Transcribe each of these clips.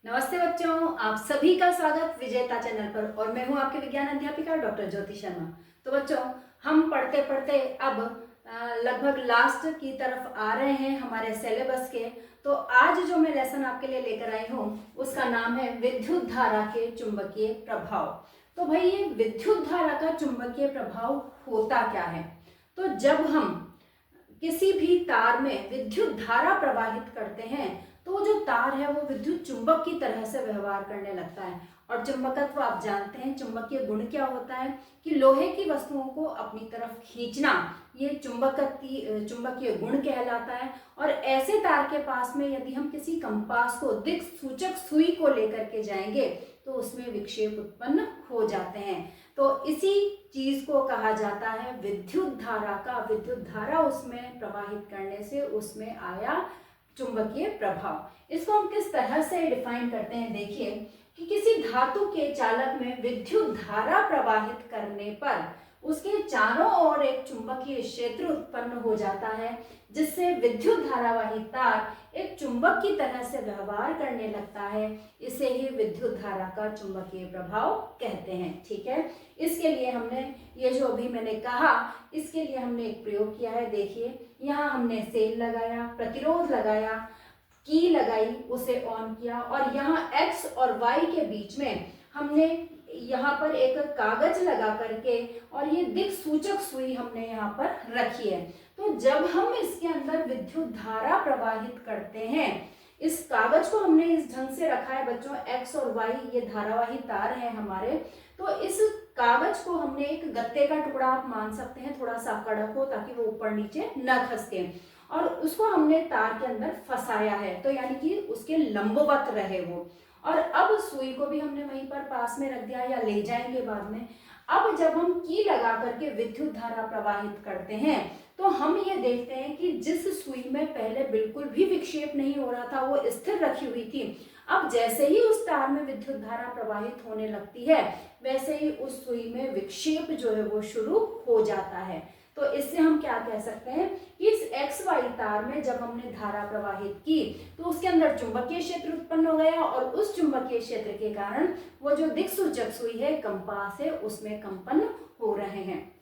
नमस्ते बच्चों, आप सभी का स्वागत विजेता चैनल पर। और मैं हूं आपकी विज्ञान अध्यापिका डॉक्टर ज्योति शर्मा। तो बच्चों, हम पढ़ते पढ़ते अब लगभग लास्ट की तरफ आ रहे हैं हमारे सिलेबस के। तो आज जो मैं लेसन आपके लिए लेकर आई हूं उसका नाम है विद्युत धारा के चुंबकीय प्रभाव। तो भाई, ये विद्युत धारा का चुंबकीय प्रभाव होता क्या है? तो जब हम किसी भी तार में विद्युत धारा प्रवाहित करते हैं तो वो जो तार है वो विद्युत चुंबक की तरह से व्यवहार करने लगता है। और चुंबकत्व आप जानते हैं, चुंबकीय गुण क्या होता है कि लोहे की वस्तुओं को अपनी तरफ खींचना, ये चुंबकीय गुण कहलाता है। और ऐसे तार के पास में यदि हम किसी कंपास को दिक् सूचक सुई को लेकर के जाएंगे तो उसमें विक्षेप उत्पन्न हो जाते हैं। तो इसी चीज को कहा जाता है विद्युत धारा का। विद्युत धारा उसमें प्रवाहित करने से उसमें आया चुंबकीय प्रभाव। इसको हम किस तरह से डिफाइन करते हैं? देखिए कि किसी धातु के चालक में विद्युत धारा प्रवाहित करने पर उसके चारों ओर एक चुंबकीय क्षेत्र उत्पन्न हो जाता है, जिससे विद्युत धारावाही तार एक चुंबक की तरह से व्यवहार करने लगता है। इसे ही विद्युत धारा का चुंबकीय प्रभाव कहते हैं। ठीक है, इसके लिए हमने ये जो अभी मैंने कहा, इसके लिए हमने एक प्रयोग किया है। देखिए, यहाँ हमने सेल लगाया, प्रतिरोध लगाया, की लगाई, उसे ऑन किया, और यहाँ x और y के बीच में हमने यहाँ पर एक कागज लगा करके और ये दिक् सूचक सुई हमने यहाँ पर रखी है। तो जब हम इसके अंदर विद्युत धारा प्रवाहित करते हैं, इस कागज को हमने इस ढंग से रखा है बच्चों, x और y ये धारावाही तार हैं हमारे। तो इस कागज को हमने एक गत्ते का टुकड़ा आप मान सकते हैं, थोड़ा सा कड़क हो ताकि वो ऊपर नीचे न खसके, और उसको हमने तार के अंदर फंसाया है, तो यानी कि उसके लंबवत रहे वो। और अब सुई को भी हमने वहीं पर पास में रख दिया, या ले जाएंगे बाद में। अब जब हम की लगा करके विद्युत धारा प्रवाहित करते हैं तो हम ये देखते हैं कि जिस सुई में पहले बिल्कुल भी विक्षेप नहीं हो रहा था, वो स्थिर रखी हुई थी, अब जैसे ही उस तार में विद्युत धारा प्रवाहित होने लगती है वैसे ही उस सुई में विक्षेप जो है वो शुरू हो जाता है। तो इससे हम क्या कह सकते हैं कि इस XY तार में जब हमने धारा प्रवाहित की तो उसके अंदर चुंबकीय क्षेत्र उत्पन्न हो गया, और उस चुंबकीय क्षेत्र के कारण वो जो दिक्सूचक सुई है, कंपास है, उसमें कंपन हो रहे हैं।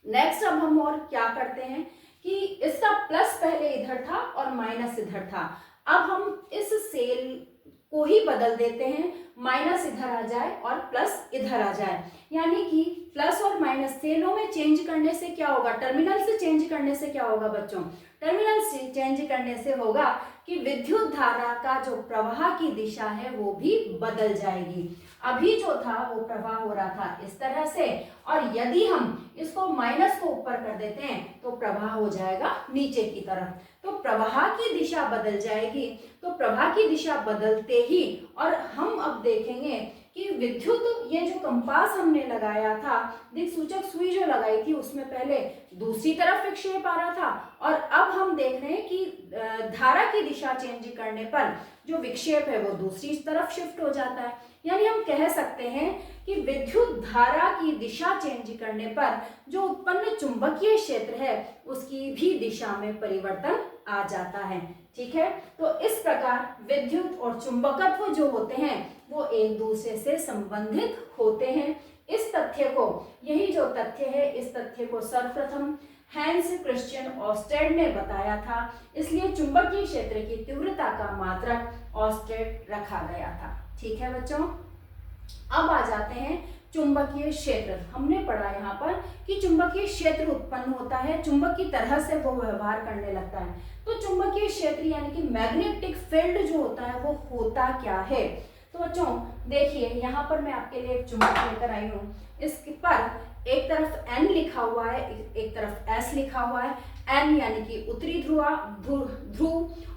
नेक्स्ट अब हम और क्या करते हैं कि इसका प्लस पहले इधर था और माइनस इधर था। अब हम इस सेल को ही बदल देते हैं, माइनस इधर आ जाए और प्लस इधर आ जाए, यानी कि प्लस और माइनस सेलों में चेंज करने से क्या होगा, टर्मिनल से चेंज करने से क्या होगा बच्चों? टर्मिनल से चेंज करने से होगा कि विद्युत धारा का जो प्रवाह की दिशा है वो भी बदल जाएगी। अभी जो था वो प्रवाह हो रहा था इस तरह से, और यदि हम इसको माइनस को ऊपर कर देते हैं तो प्रवाह हो जाएगा नीचे की तरफ। तो प्रवाह की दिशा बदल जाएगी। तो प्रवाह की दिशा बदलते ही, और हम अब देखेंगे कि विद्युत ये जो कंपास हमने लगाया था, दिक्सूचक सुई जो लगाई थी, उसमें पहले दूसरी तरफ विक्षेप आ रहा था, और अब हम देख रहे हैं कि धारा की दिशा चेंज करने पर जो विक्षेप है वो दूसरी तरफ शिफ्ट हो जाता है। यानी हम कह सकते हैं कि विद्युत धारा की दिशा चेंज करने पर जो उत्पन्न चुंबकीय क्षेत्र है उसकी भी दिशा में परिवर्तन आ जाता है। ठीक है, तो इस प्रकार विद्युत और चुंबकत्व जो होते हैं वो एक दूसरे से संबंधित होते हैं। इस तथ्य को, यही जो तथ्य है, इस तथ्य को सर्वप्रथम हैंस क्रिश्चियन ऑर्स्टेड ने बताया था, इसलिए चुंबकीय क्षेत्र की तीव्रता का मात्रक ऑर्स्टेड रखा गया था। ठीक है बच्चों, अब आ जाते हैं चुंबकीय क्षेत्र। हमने पढ़ा यहाँ पर कि चुंबकीय क्षेत्र उत्पन्न होता है, चुंबक की तरह से वो व्यवहार करने लगता है। तो चुंबकीय क्षेत्र यानी कि मैग्नेटिक फील्ड जो होता है वो होता क्या है? तो बच्चों देखिए, यहाँ पर मैं आपके लिए एक चुंबक लेकर आई हूँ। इस पर एक तरफ N लिखा हुआ है, एक तरफ S लिखा हुआ है। N यानी कि उत्तरी ध्रुव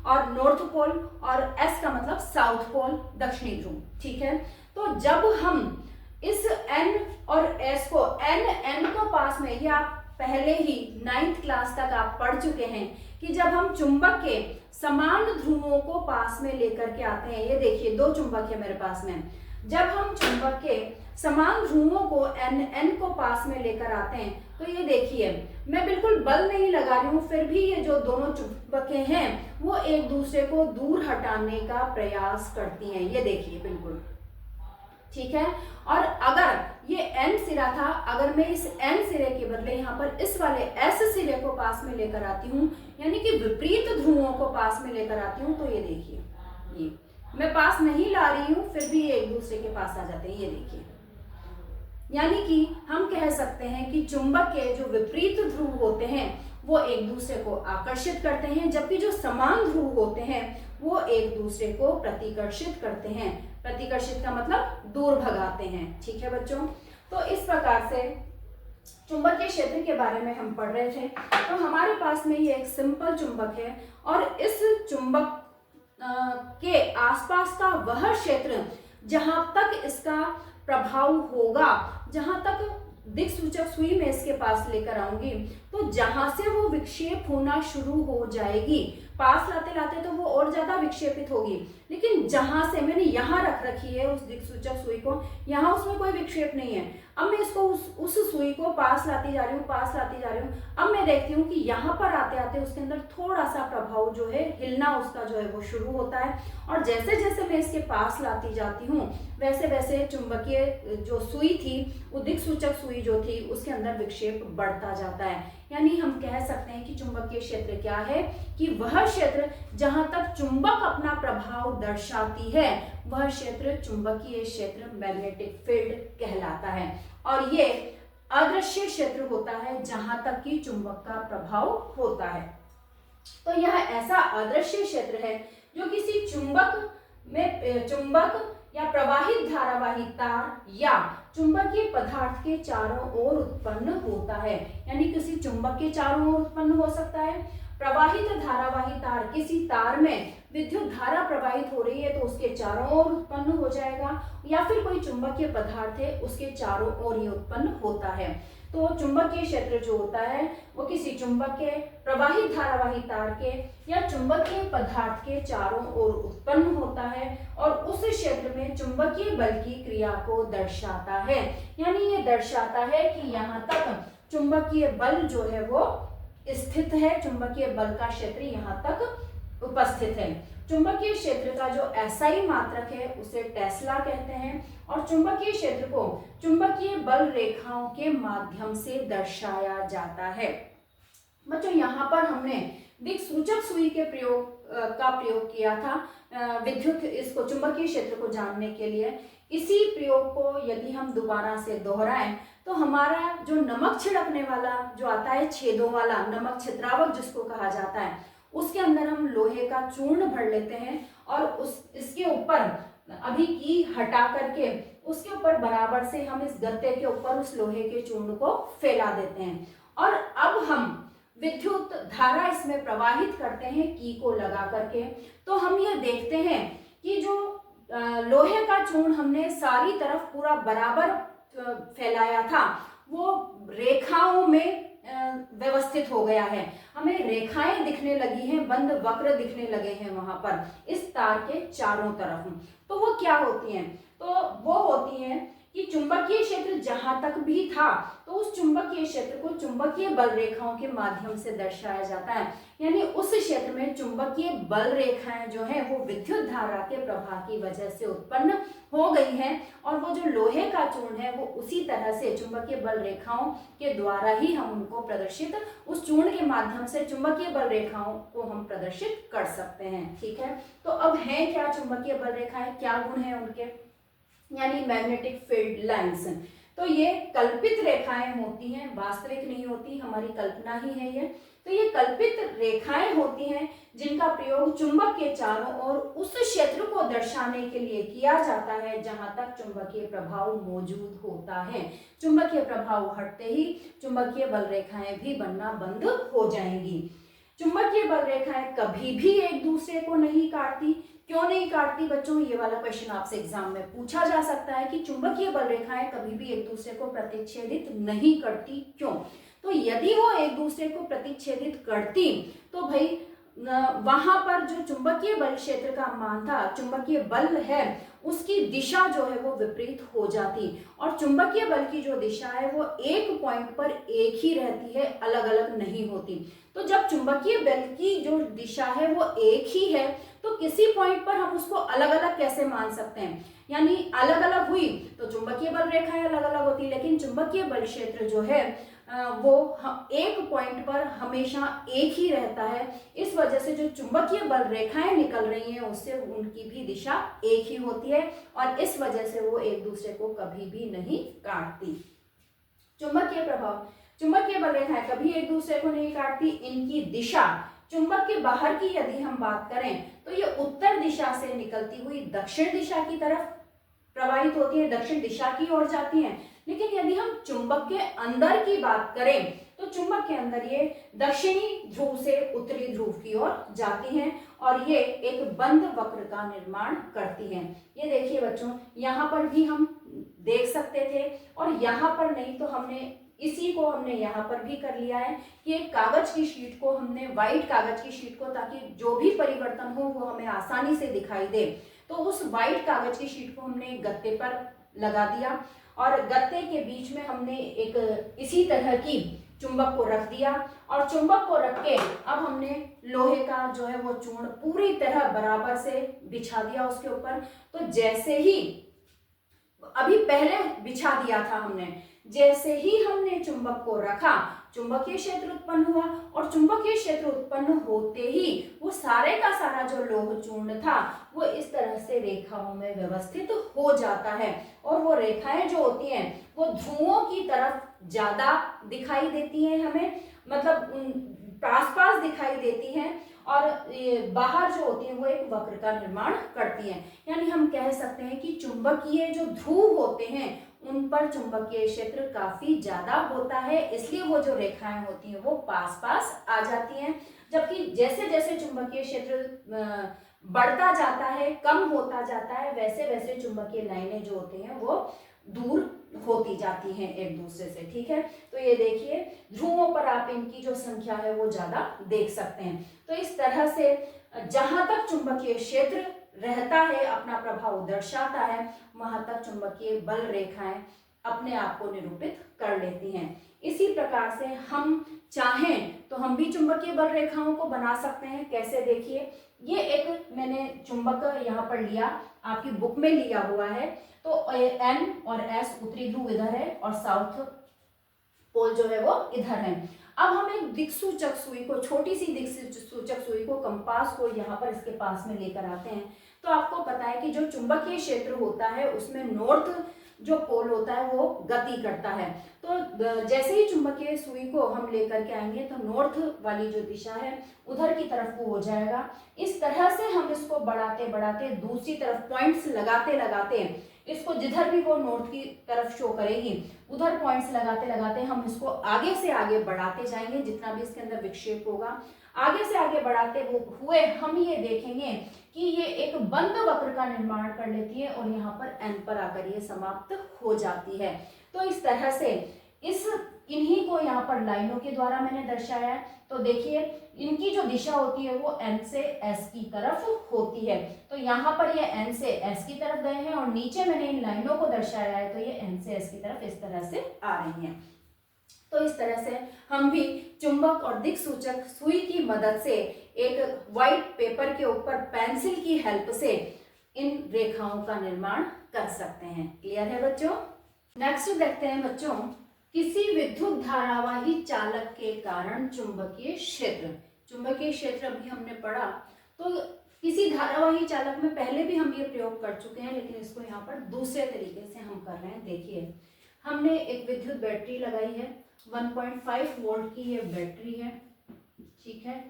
और नॉर्थ पोल, और S का मतलब साउथ पोल, दक्षिणी ध्रुव। ठीक है, तो जब हम इस N और S को N को पास में, ये आप पहले ही 9th क्लास तक आप पढ़ चुके हैं कि जब हम चुंबक के समान ध्रुवों को पास में लेकर के आते हैं, ये देखिए दो चुंबक है मेरे पास में, जब हम चुंबक के समान ध्रुवों को N को पास में लेकर आते हैं तो ये देखिए मैं बिल्कुल बल नहीं लगा रही हूँ, फिर भी ये जो दोनों चुंबकें हैं वो एक दूसरे को दूर हटाने का प्रयास करती हैं। ये देखिए बिल्कुल ठीक है। और अगर ये N सिरा था, अगर मैं इस N सिरे के बदले यहाँ पर इस वाले S सिरे को पास में लेकर आती हूँ, यानी कि विपरीत ध्रुवों को पास में लेकर आती हूँ, तो ये देखिए ये मैं पास नहीं ला रही हूँ, फिर भी ये एक दूसरे के पास आ जाते हैं। ये देखिए, यानी कि हम कह सकते हैं कि चुंबक के जो विपरीत ध्रुव होते हैं वो एक दूसरे को आकर्षित करते हैं, जबकि जो समान ध्रुव होते हैं वो एक दूसरे को प्रतिकर्षित करते हैं। प्रतिकर्षित का मतलब दूर भगाते हैं। ठीक है बच्चों, तो इस प्रकार से चुंबकीय क्षेत्र के बारे में हम पढ़ रहे थे। तो हमारे पास में ये एक सिंपल चुंबक है और इस चुंबक के आसपास का वह क्षेत्र जहां तक इसका प्रभाव होगा, जहां तक दिक्सूचक सुई में इसके पास लेकर आऊंगी, तो जहां से वो विक्षेप होना शुरू हो जाएगी, पास लाते लाते तो वो और ज्यादा विक्षेपित होगी, लेकिन जहां से मैंने यहाँ रख रखी है उस दिक्सूचक सुई को, यहाँ उसमें कोई विक्षेप नहीं है। अब मैं इसको उस सुई को पास लाती जा रही हूँ, पास लाती जा रही हूँ। अब मैं देखती हूँ कि यहाँ पर आते आते उसके अंदर थोड़ा सा प्रभाव जो है, हिलना उसका जो है वो शुरू होता है, और जैसे जैसे मैं इसके पास लाती जाती हूँ वैसे वैसे चुंबकीय जो सुई थी, वो दिक्सूचक सुई जो थी, उसके अंदर विक्षेप बढ़ता जाता है। यानी हम कह सकते हैं कि चुंबकीय क्षेत्र क्या है कि वह क्षेत्र जहां तक चुंबक अपना प्रभाव दर्शाती है, वह क्षेत्र चुंबकीय क्षेत्र, मैग्नेटिक फील्ड कहलाता है। और ये अदृश्य क्षेत्र होता है जहां तक कि चुंबक का प्रभाव होता है। तो यह ऐसा अदृश्य क्षेत्र है जो किसी चुंबक या प्रवाहित धारावाही तार या चुंबकीय पदार्थ के चारों ओर उत्पन्न होता है। यानी किसी चुंबक के चारों ओर उत्पन्न हो सकता है। प्रवाहित धारावाही तार, किसी तार में विद्युत धारा प्रवाहित हो रही है तो उसके चारों ओर उत्पन्न हो जाएगा, या फिर कोई चुंबकीय पदार्थ है उसके चारों ओर ये उत्पन्न होता है। तो चुंबकीय क्षेत्र जो होता है वो किसी चुंबक के, प्रवाहित धारावाही तार के या चुंबकीय पदार्थ के चारों ओर उत्पन्न होता है और उस क्षेत्र में चुंबकीय बल की क्रिया को दर्शाता है। यानी ये दर्शाता है कि यहाँ तक चुंबकीय बल जो है वो स्थित है, चुंबकीय बल का क्षेत्र यहाँ तक उपस्थित है। चुंबकीय क्षेत्र का जो एसआई मात्रक है उसे टेस्ला कहते हैं, और चुंबकीय क्षेत्र को चुंबकीय बल रेखाओं के माध्यम से दर्शाया जाता है। बच्चों यहाँ पर हमने दिक्सूचक सुई के प्रयोग किया था विद्युत इसको चुंबकीय क्षेत्र को जानने के लिए। इसी प्रयोग को यदि हम दोबारा से दोहराएं तो हमारा जो नमक छिड़कने वाला जो आता है, छेदों वाला नमक छिद्रावक जिसको कहा जाता है, उसके अंदर हम लोहे का चूर्ण भर लेते हैं और इसके ऊपर अभी की हटा करके उसके ऊपर बराबर से हम इस गत्ते के ऊपर उस लोहे के चूर्ण को फैला देते हैं, और अब हम विद्युत धारा इसमें प्रवाहित करते हैं की को लगा करके। तो हम ये देखते हैं कि जो लोहे का चूर्ण हमने सारी तरफ पूरा बराबर फैलाया था वो रेखाओं में व्यवस्थित हो गया है। हमें रेखाएं दिखने लगी हैं, बंद वक्र दिखने लगे हैं वहां पर इस तार के चारों तरफ। तो वो क्या होती हैं? तो वो होती हैं कि चुंबकीय क्षेत्र जहां तक भी था तो उस चुंबकीय क्षेत्र को चुंबकीय बल रेखाओं के माध्यम से दर्शाया जाता है। यानी उस क्षेत्र में चुंबकीय बल रेखाएं जो है वो विद्युत धारा के प्रवाह की वजह से उत्पन्न हो गई हैं, और वो जो लोहे का चूर्ण है वो उसी तरह से चुंबकीय बल रेखाओं के द्वारा ही हम उनको प्रदर्शित, उस चूर्ण के माध्यम से चुंबकीय बल रेखाओं को हम प्रदर्शित कर सकते हैं। ठीक है, तो अब है क्या चुंबकीय बल रेखाएं, क्या गुण है उनके, यानी मैग्नेटिक फील्ड लाइंस। तो ये कल्पित रेखाएं होती हैं, वास्तविक नहीं होती, हमारी कल्पना ही है ये। तो ये कल्पित रेखाएं होती हैं जिनका प्रयोग चुंबक के चारों ओर उस क्षेत्र को दर्शाने के लिए किया जाता है जहां तक चुंबकीय प्रभाव मौजूद होता है। चुंबकीय प्रभाव हटते ही चुंबकीय बल रेखाएं भी बनना बंद हो जाएंगी। चुंबकीय बल रेखाएं कभी भी एक दूसरे को नहीं काटती। क्यों नहीं काटती बच्चों? ये वाला क्वेश्चन आपसे एग्जाम में पूछा जा सकता है कि चुंबकीय बल रेखाएं कभी भी एक दूसरे को प्रतिच्छेदित नहीं करती, क्यों? तो यदि वो एक दूसरे को प्रतिच्छेदित करती तो भाई वहां पर जो चुंबकीय बल क्षेत्र का मान था, चुंबकीय बल है, उसकी दिशा जो है वो विपरीत हो जाती, और चुंबकीय बल की जो दिशा है वो एक पॉइंट पर एक ही रहती है, अलग अलग नहीं होती। तो जब चुंबकीय बल की जो दिशा है वो एक ही है, तो किसी पॉइंट पर हम उसको अलग अलग कैसे मान सकते हैं? यानी अलग अलग हुई तो चुंबकीय बल रेखाएं अलग अलग होती, लेकिन चुंबकीय बल क्षेत्र जो है वो एक पॉइंट पर हमेशा एक ही रहता है। इस वजह से जो चुंबकीय बल रेखाएं निकल रही हैं उससे उनकी भी दिशा एक ही होती है, और इस वजह से वो एक दूसरे को कभी भी नहीं काटती। चुंबकीय प्रभाव, चुंबकीय बल रेखाएं कभी एक दूसरे को नहीं काटती। इनकी दिशा चुंबक के बाहर की यदि हम बात करें तो ये उत्तर दिशा से निकलती हुई दक्षिण दिशा की तरफ प्रवाहित होती है, दक्षिण दिशा की ओर जाती हैं। लेकिन यदि हम चुंबक के अंदर की बात करें तो चुंबक के अंदर ये दक्षिणी ध्रुव से उत्तरी ध्रुव की ओर जाती हैं, और ये एक बंद वक्र का निर्माण करती हैं। ये देखिए बच्चों, यहाँ पर भी हम देख सकते थे, और यहाँ पर नहीं तो हमने इसी को हमने यहाँ पर भी कर लिया है कि एक कागज की शीट को हमने, व्हाइट कागज की शीट को, ताकि जो भी परिवर्तन हो वो हमें आसानी से दिखाई दे, तो उस व्हाइट कागज की शीट को हमने गत्ते पर लगा दिया, और गत्ते के बीच में हमने एक इसी तरह की चुंबक को रख दिया, और चुंबक को रख के अब हमने लोहे का जो है वो चूर्ण पूरी तरह बराबर से बिछा दिया उसके ऊपर। तो जैसे ही अभी पहले बिछा दिया था हमने, जैसे ही हमने चुंबक को रखा, चुंबकीय क्षेत्र उत्पन्न हुआ, और चुंबकीय क्षेत्र उत्पन्न होते ही वो सारे का सारा जो लोह चूर्ण था वो इस तरह से रेखाओं में व्यवस्थित हो जाता है, और वो रेखाएं जो होती हैं वो ध्रुवों की तरफ ज्यादा दिखाई देती हैं हमें, मतलब आसपास दिखाई देती हैं, और बाहर जो होती है वो एक वक्र का निर्माण करती हैं। यानी हम कह सकते हैं कि चुंबकीय जो ध्रुव होते हैं उन पर चुंबकीय क्षेत्र काफी ज्यादा होता है, इसलिए वो जो रेखाएं होती हैं वो पास पास आ जाती हैं। जबकि जैसे जैसे चुंबकीय क्षेत्र बढ़ता जाता है, कम होता जाता है, वैसे वैसे चुंबकीय लाइनें जो होती हैं वो दूर होती जाती हैं एक दूसरे से। ठीक है, तो ये देखिए ध्रुवों पर आप इनकी जो संख्या है वो ज्यादा देख सकते हैं। तो इस तरह से जहां तक चुंबकीय क्षेत्र रहता है, अपना प्रभाव दर्शाता है, वहां तक चुंबकीय बल रेखाएं अपने आप को निरूपित कर लेती हैं। इसी प्रकार से हम चाहें तो हम भी चुंबकीय बल रेखाओं को बना सकते हैं। कैसे, देखिए ये एक मैंने चुंबक यहाँ पर लिया, आपकी बुक में लिया हुआ है, तो एन और एस उत्तरी ध्रुव इधर है और साउथ पोल जो है वो इधर है। अब हम एक दिक्सूचक सुई को, छोटी सी दिक्सूचक सुई को, कंपास को यहाँ पर इसके पास में लेकर आते हैं, तो आपको पता है कि जो चुंबकीय क्षेत्र होता है उसमें नॉर्थ जो पोल होता है वो गति करता है। तो जैसे ही चुंबकीय सुई को हम लेकर के आएंगे तो नॉर्थ वाली जो दिशा है उधर की तरफ वो हो जाएगा। इस तरह से हम इसको बढ़ाते बढ़ाते दूसरी तरफ पॉइंट्स लगाते लगाते इसको, जिधर भी वो नॉर्थ की तरफ शो करेगी उधर पॉइंट्स लगाते लगाते हम इसको आगे से आगे बढ़ाते जाएंगे। जितना भी इसके अंदर विक्षेप होगा आगे से आगे बढ़ाते हुए हम ये देखेंगे कि ये एक बंद वक्र का निर्माण कर लेती है, और यहाँ पर एन पर आकर ये समाप्त हो जाती है। तो इस तरह से इन्हीं को यहाँ पर लाइनों के द्वारा मैंने दर्शाया है। तो देखिए इनकी जो दिशा होती है वो एन से एस की तरफ होती है। तो यहाँ पर ये एन से एस की तरफ गए हैं, और नीचे मैंने इन लाइनों को दर्शाया है तो ये एन से एस की तरफ इस तरह से आ रही हैं। तो इस तरह से हम भी चुंबक और दिक्सूचक सुई की मदद से एक व्हाइट पेपर के ऊपर पेंसिल की हेल्प से इन रेखाओं का निर्माण कर सकते हैं। क्लियर है बच्चों? नेक्स्ट देखते हैं बच्चों, किसी विद्युत धारावाही चालक के कारण चुंबकीय क्षेत्र। चुंबकीय क्षेत्र अभी हमने पढ़ा, तो किसी धारावाही चालक में पहले भी हम ये प्रयोग कर चुके हैं, लेकिन इसको यहाँ पर दूसरे तरीके से हम कर रहे हैं। देखिए हमने एक विद्युत बैटरी लगाई है, 1.5 वोल्ट की ये बैटरी है, ठीक है।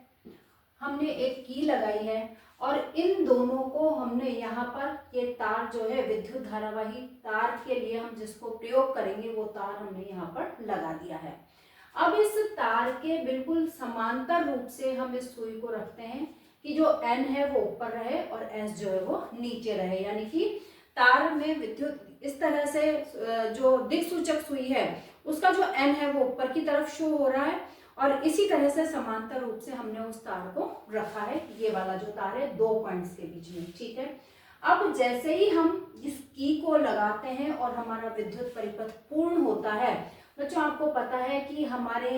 हमने एक की लगाई है, और इन दोनों को हमने यहाँ पर, ये तार जो है विद्युत धारावाही तार के लिए हम जिसको प्रयोग करेंगे वो तार हमने यहाँ पर लगा दिया है। अब इस तार के बिल्कुल समांतर रूप से हम इस सुई को रखते हैं कि जो एन है वो ऊपर रहे और एस जो है वो नीचे रहे, यानी कि तार में विद्युत इस तरह से जो दिक्सूचक सुई है उसका जो एन है वो ऊपर की तरफ शो हो रहा है, और इसी तरह से समांतर रूप से हमने उस तार को रखा है। ये वाला जो तार है 2 पॉइंट्स के बीच में, ठीक है। अब जैसे ही हम की को लगाते हैं और हमारा विद्युत परिपथ पूर्ण होता है। बच्चों आपको पता है कि हमारे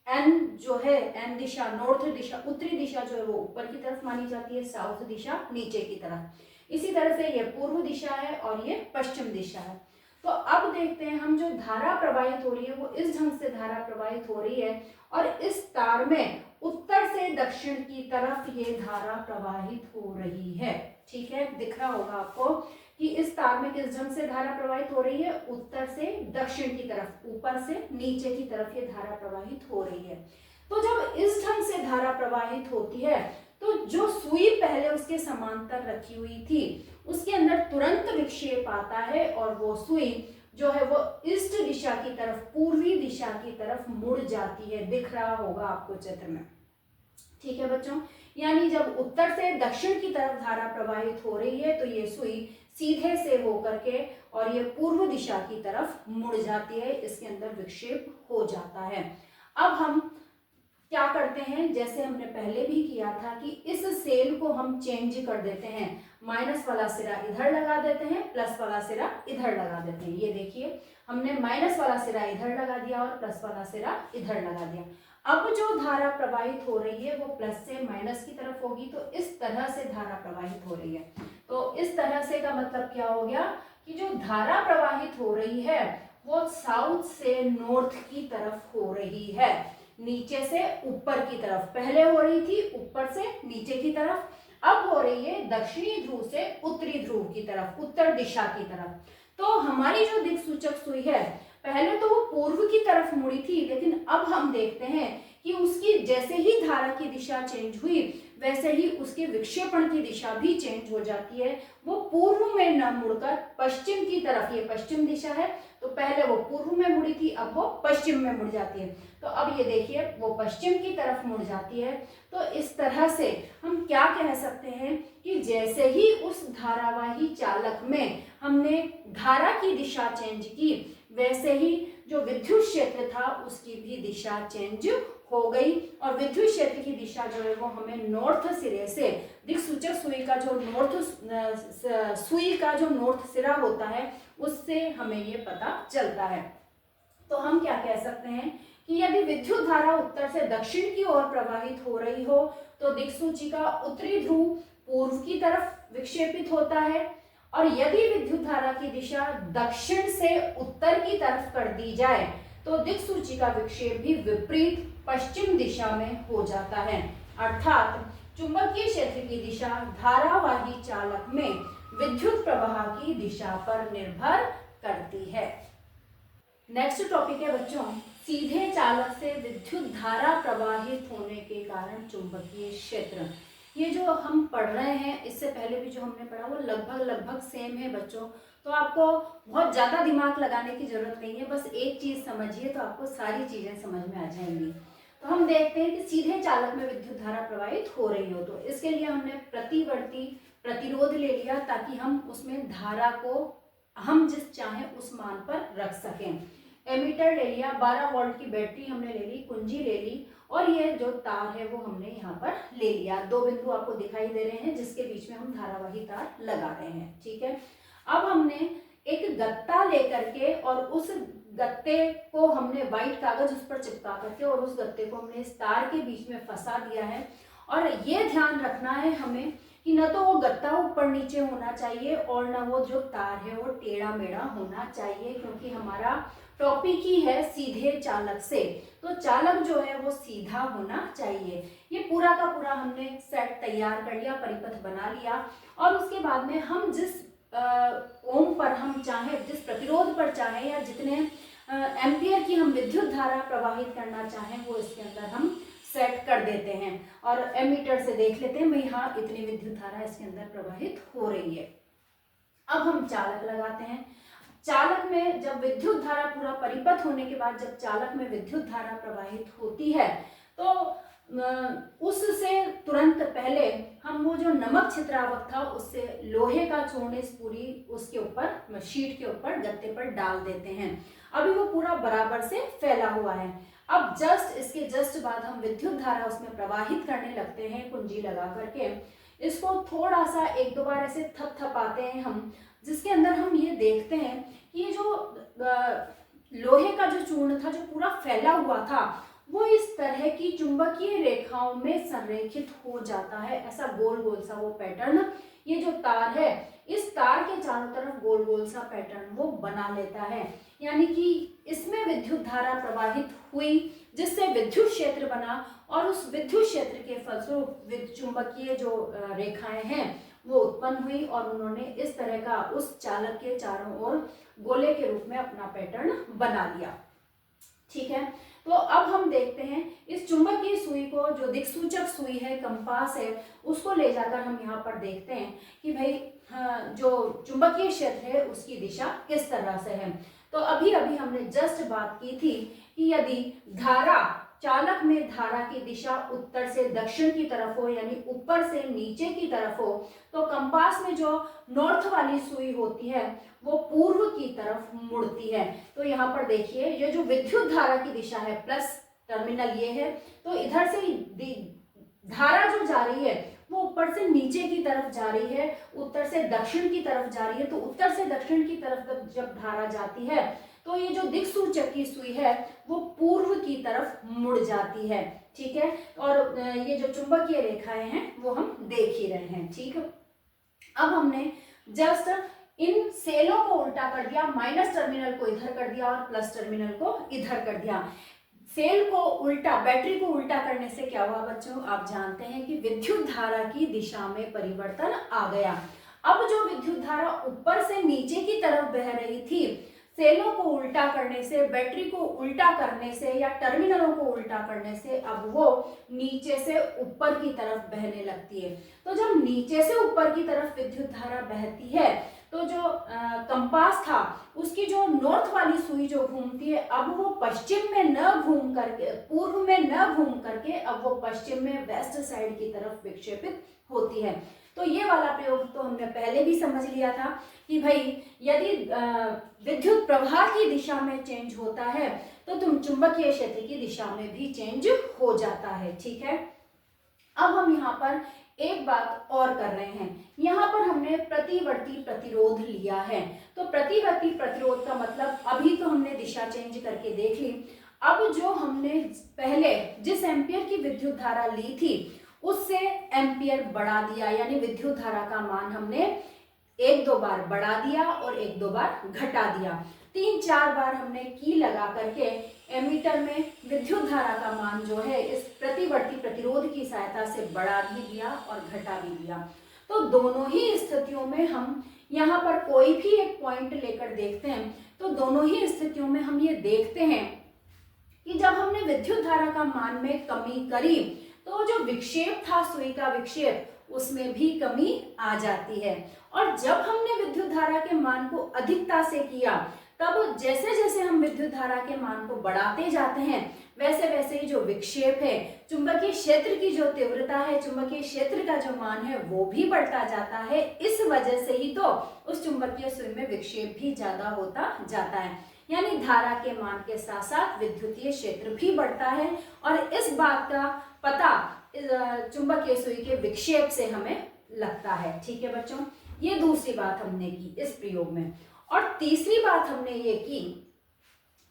एन जो है, एन दिशा नॉर्थ दिशा, उत्तरी दिशा जो है वो ऊपर की तरफ मानी जाती है, साउथ दिशा नीचे की तरफ। इसी तरह से ये पूर्व दिशा है और ये पश्चिम दिशा है। तो अब देखते हैं हम, जो धारा प्रवाहित हो रही है वो इस ढंग से धारा प्रवाहित हो रही है और इस तार में उत्तर से दक्षिण की तरफ ये धारा प्रवाहित हो रही है। ठीक है, दिख रहा होगा आपको कि इस तार में किस ढंग से धारा प्रवाहित हो रही है, उत्तर से दक्षिण की तरफ, ऊपर से नीचे की तरफ ये धारा प्रवाहित हो रही है। तो जब इस ढंग से धारा प्रवाहित होती है तो जो सुई पहले उसके समांतर रखी हुई थी उसके अंदर तुरंत विक्षेप आता है और वो सुई जो है वो ईस्ट दिशा की तरफ, पूर्वी दिशा की तरफ मुड़ जाती है। दिख रहा होगा आपको चित्र में। ठीक है बच्चों, यानी जब उत्तर से दक्षिण की तरफ धारा प्रवाहित हो रही है तो ये सुई सीधे से होकर के और ये पूर्व दिशा की तरफ मुड़ जाती है, इसके अंदर विक्षेप हो जाता है। अब हम क्या करते हैं, जैसे हमने पहले भी किया था कि इस सेल को हम चेंज कर देते हैं, माइनस वाला सिरा इधर लगा देते हैं, प्लस वाला सिरा इधर लगा देते हैं। ये देखिए हमने माइनस वाला सिरा इधर लगा दिया और प्लस वाला सिरा इधर लगा दिया। अब जो धारा प्रवाहित हो रही है वो प्लस से माइनस की तरफ होगी, तो इस तरह से धारा प्रवाहित हो रही है। तो इस तरह से का मतलब क्या हो गया कि जो धारा प्रवाहित हो रही है वो साउथ से नॉर्थ की तरफ हो रही है, नीचे से ऊपर की तरफ। पहले हो रही थी ऊपर से नीचे की तरफ, अब हो रही है दक्षिणी ध्रुव से उत्तरी ध्रुव की तरफ, उत्तर दिशा की तरफ। तो हमारी जो दिक्सूचक सुई है पहले तो वो पूर्व की तरफ मुड़ी थी, लेकिन अब हम देखते हैं कि उसकी जैसे ही धारा की दिशा चेंज हुई वैसे ही उसके विक्षेपण की दिशा भी चेंज हो जाती है। वो पूर्व में न मुड़कर पश्चिम की तरफ, ये पश्चिम दिशा है तो पहले वो पूर्व में मुड़ी थी, अब वो पश्चिम में मुड़ जाती है। तो अब ये देखिए वो पश्चिम की तरफ मुड़ जाती है। तो इस तरह से हम क्या कह सकते हैं कि जैसे ही उस धारावाही चालक में हमने धारा की दिशा चेंज की वैसे ही जो विद्युत क्षेत्र था उसकी भी दिशा चेंज हो गई और विद्युत क्षेत्र की दिशा जो है वो हमें नॉर्थ सिरे से, दिक्सूचक सुई का जो नॉर्थ सिरा होता है उससे हमें ये पता चलता है। तो हम क्या कह सकते हैं कि यदि विद्युत धारा उत्तर से दक्षिण की ओर प्रवाहित हो रही हो तो दिक्सूची का उत्तरी ध्रुव पूर्व की तरफ विक्षेपित होता है और यदि विद्युत धारा की दिशा दक्षिण से उत्तर की तरफ कर दी जाए तो दिक्सूची का विक्षेप भी विपरीत पश्चिम दिशा में हो जाता है। अर्थात चुंबकीय क्षेत्र की दिशा धारावाही चालक में विद्युत प्रवाह की दिशा पर निर्भर करती है। नेक्स्ट टॉपिक है बच्चों, सीधे चालक से विद्युत धारा प्रवाहित होने के कारण चुंबकीय क्षेत्र। ये जो हम पढ़ रहे हैं इससे पहले भी जो हमने पढ़ा वो लगभग सेम है बच्चों, तो आपको बहुत ज़्यादा दिमाग लगाने की जरूरत नहीं है, बस एक चीज़ समझिए तो आपको सारी चीज़ें समझ में आ जाएंगी। तो हम देखते हैं कि सीधे चालक में विद्युत धारा प्रवाहित हो रही हो तो इसके लिए हमने प्रतिवर्ती प्रतिरोध ले लिया ताकि हम उसमें धारा को हम जिस चाहें उस मान पर रख सकें। एमीटर ले लिया, 12 वोल्ट की बैटरी हमने ले ली, कुंजी ले ली और ये जो तार है वो हमने यहाँ पर ले लिया। 2 बिंदु आपको दिखाई दे रहे हैं जिसके बीच में हम धारावाही तार लगा रहे हैं। ठीक है, अब हमने एक गत्ता लेकर के और उस गत्ते को हमने व्हाइट कागज उस पर चिपका करके और उस गत्ते को हमने इस तार के बीच में फंसा दिया है। और ये ध्यान रखना है हमें कि न तो वो गत्ता ऊपर नीचे होना चाहिए और न वो जो तार है वो टेढ़ा मेढ़ा होना चाहिए, क्योंकि हमारा टॉपिक ही है सीधे चालक से, तो चालक जो है वो सीधा होना चाहिए। ये पूरा का पूरा हमने सेट तैयार कर लिया, परिपथ बना लिया और उसके बाद में हम जिस ओम पर हम चाहें, जिस प्रतिरोध पर चाहें या जितने एम्पियर की हम विद्युत धारा प्रवाहित करना चाहें वो इसके अंदर हम सेट कर देते हैं और एमीटर से देख लेते हैं भाई हाँ इतनी विद्युत धारा इसके अंदर प्रवाहित हो रही है। अब हम चालक लगाते हैं। चालक में जब विद्युत धारा पूरा परिपथ होने के बाद जब चालक में विद्युत धारा प्रवाहित होती है तो उससे तुरंत पहले हम वो जो नमक छिद्रावक था उससे लोहे का चूर्ण इस पूरी उसके ऊपर शीट के ऊपर गत्ते पर डाल देते हैं। अभी वो पूरा बराबर से फैला हुआ है। अब इसके जस्ट बाद हम विद्युत धारा उसमें प्रवाहित करने लगते हैं कुंजी लगा करके। इसको थोड़ा सा 1-2 बार ऐसे थपथपाते हैं हम, जिसके अंदर हम ये देखते हैं कि ये जो लोहे का जो चूर्ण था जो पूरा फैला हुआ था वो इस तरह की चुंबकीय रेखाओं में संरेखित हो जाता है। ऐसा गोल गोल सा वो पैटर्न, ये जो तार है इस तार के चारों तरफ गोल गोल सा पैटर्न वो बना लेता है। यानी कि इसमें विद्युत धारा प्रवाहित हुई जिससे विद्युत क्षेत्र बना और उस विद्युत क्षेत्र के फलस्वरूप चुंबकीय जो रेखाएं हैं वो उत्पन्न हुई और उन्होंने इस तरह का उस चालक के चारों ओर गोले के रूप में अपना पैटर्न बना लिया। ठीक है, तो अब हम देखते हैं इस चुंबकीय सुई को, जो दिक्सूचक सुई है, कंपास है, उसको ले जाकर हम यहाँ पर देखते हैं कि भाई जो चुंबकीय क्षेत्र है उसकी दिशा किस तरह से है। तो अभी अभी हमने जस्ट बात की थी कि यदि धारा, चालक में धारा की दिशा उत्तर से दक्षिण की तरफ हो यानी ऊपर से नीचे की तरफ हो, तो कंपास में जो नॉर्थ वाली सुई होती है वो पूर्व की तरफ मुड़ती है। तो यहाँ पर देखिए ये जो विद्युत धारा की दिशा है, प्लस टर्मिनल ये है, तो इधर से धारा जो जा रही है वो ऊपर से नीचे की तरफ जा रही है, उत्तर से दक्षिण की तरफ जा रही है। तो उत्तर से दक्षिण की तरफ जब धारा जाती है तो ये जो दिक्सूचक की सुई है वो पूर्व की तरफ मुड़ जाती है। ठीक है, और ये जो चुंबकीय रेखाएं हैं वो हम देख ही रहे हैं। ठीक है, अब हमने जस्ट इन सेलों को उल्टा कर दिया, माइनस टर्मिनल को इधर कर दिया और प्लस टर्मिनल को इधर कर दिया। सेल को उल्टा, बैटरी को उल्टा करने से क्या हुआ बच्चों, आप जानते हैं कि विद्युत धारा की दिशा में परिवर्तन आ गया। अब जो विद्युत धारा ऊपर से नीचे की तरफ बह रही थी, सेलों को उल्टा करने से, बैटरी को उल्टा करने से या टर्मिनलों को उल्टा करने से अब वो नीचे से ऊपर की तरफ बहने लगती है। तो जब नीचे से ऊपर की तरफ विद्युत धारा बहती है तो जो कंपास था उसकी जो नॉर्थ वाली सुई जो घूमती है अब वो पश्चिम में न घूम करके, पूर्व में न घूम करके अब वो पश्चिम में वेस्ट साइड की तरफ विक्षेपित होती है। तो ये वाला प्रयोग तो हमने पहले भी समझ लिया था कि भाई यदि विद्युत प्रवाह की दिशा में चेंज होता है तो तुम चुंबकीय क्षेत्र की दिशा में भी चेंज हो जाता है। ठीक है, अब हम यहाँ पर एक बात और कर रहे हैं, यहाँ पर हमने प्रतिवर्ती प्रतिरोध लिया है। तो प्रतिवर्ती प्रतिरोध का मतलब अभी तो हमने दिशा चेंज करके देख ली, अब जो हमने पहले जिस एम्पियर की विद्युत धारा ली थी उससे एम्पियर बढ़ा दिया, यानी विद्युत धारा का मान हमने एक दो बार बढ़ा दिया और एक दो बार घटा दिया। 3-4 बार हमने की लगा करके एमीटर में विद्युत धारा का मान जो है इस प्रतिवर्ती प्रतिरोध की सहायता से बढ़ा भी दिया और घटा भी दिया। तो दोनों ही स्थितियों में हम यहाँ पर कोई भी एक पॉइंट लेकर देखते हैं तो दोनों ही स्थितियों में हम ये देखते हैं कि जब हमने विद्युत धारा का मान में कमी करी तो जो विक्षेप था, सुई का विक्षेप, उसमें भी कमी आ जाती है। और जब हमने विद्युत धारा के मान को अधिकता से किया तब जैसे जैसे हम विद्युत धारा के मान को बढ़ाते जाते हैं वैसे वैसे ही जो विक्षेप है, चुंबकीय क्षेत्र की जो तीव्रता है, चुंबकीय क्षेत्र का जो मान है वो भी बढ़ता जाता है। इस वजह से ही तो उस चुंबकीय सुई में विक्षेप भी ज्यादा होता जाता है, यानी धारा के मान के साथ साथ विद्युतीय क्षेत्र भी बढ़ता है। और इस बात का पता चुंबकीय सुई के विक्षेप से हमें लगता है। ठीक है बच्चों, ये दूसरी बात हमने की इस प्रयोग में। और तीसरी बात हमने ये की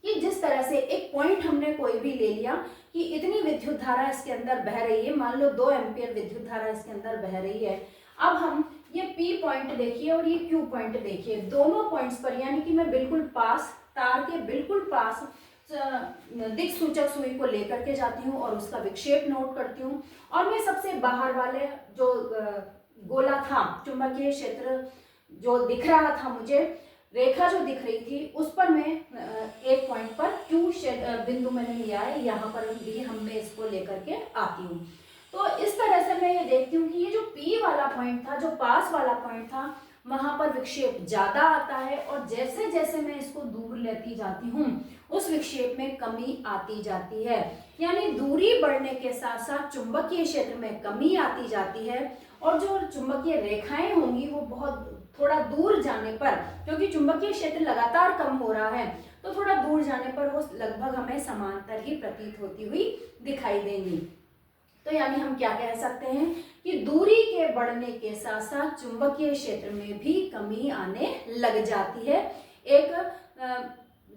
कि जिस तरह से एक पॉइंट हमने कोई भी ले लिया कि इतनी विद्युत धारा इसके अंदर बह रही है, मान लो 2 एम्पियर विद्युत धारा इसके अंदर बह रही है। अब हम ये P पॉइंट देखिए और ये Q पॉइंट देखिए, दोनों पॉइंट्स पर, यानी कि मैं बिल्कुल पास, तार के बिल्कुल पास दिक्सूचक सुई को लेकर के जाती हूँ और उसका विक्षेप नोट करती हूँ। और मैं सबसे बाहर वाले जो गोला था, चुंबकीय क्षेत्र जो दिख रहा था मुझे, रेखा जो दिख रही थी, उस पर मैं एक पॉइंट पर Q बिंदु मैंने लिया है, यहाँ पर भी मैं इसको लेकर के आती हूँ। तो इस तरह से मैं ये देखती हूँ कि ये जो P वाला पॉइंट था, जो पास वाला पॉइंट था, वहां पर विक्षेप ज्यादा आता है और जैसे जैसे मैं इसको दूर लेती जाती हूँ उस विक्षेप में कमी आती जाती है। यानी दूरी बढ़ने के साथ साथ चुंबकीय क्षेत्र में कमी आती जाती है और जो चुंबकीय रेखाएं होंगी वो बहुत थोड़ा दूर जाने पर, क्योंकि चुंबकीय क्षेत्र लगातार कम हो रहा है, तो थोड़ा दूर जाने पर वो लगभग हमें समांतर ही प्रतीत होती हुई दिखाई देंगी। तो यानी हम क्या कह सकते हैं कि दूरी के बढ़ने के साथ साथ चुंबकीय क्षेत्र में भी कमी आने लग जाती है। एक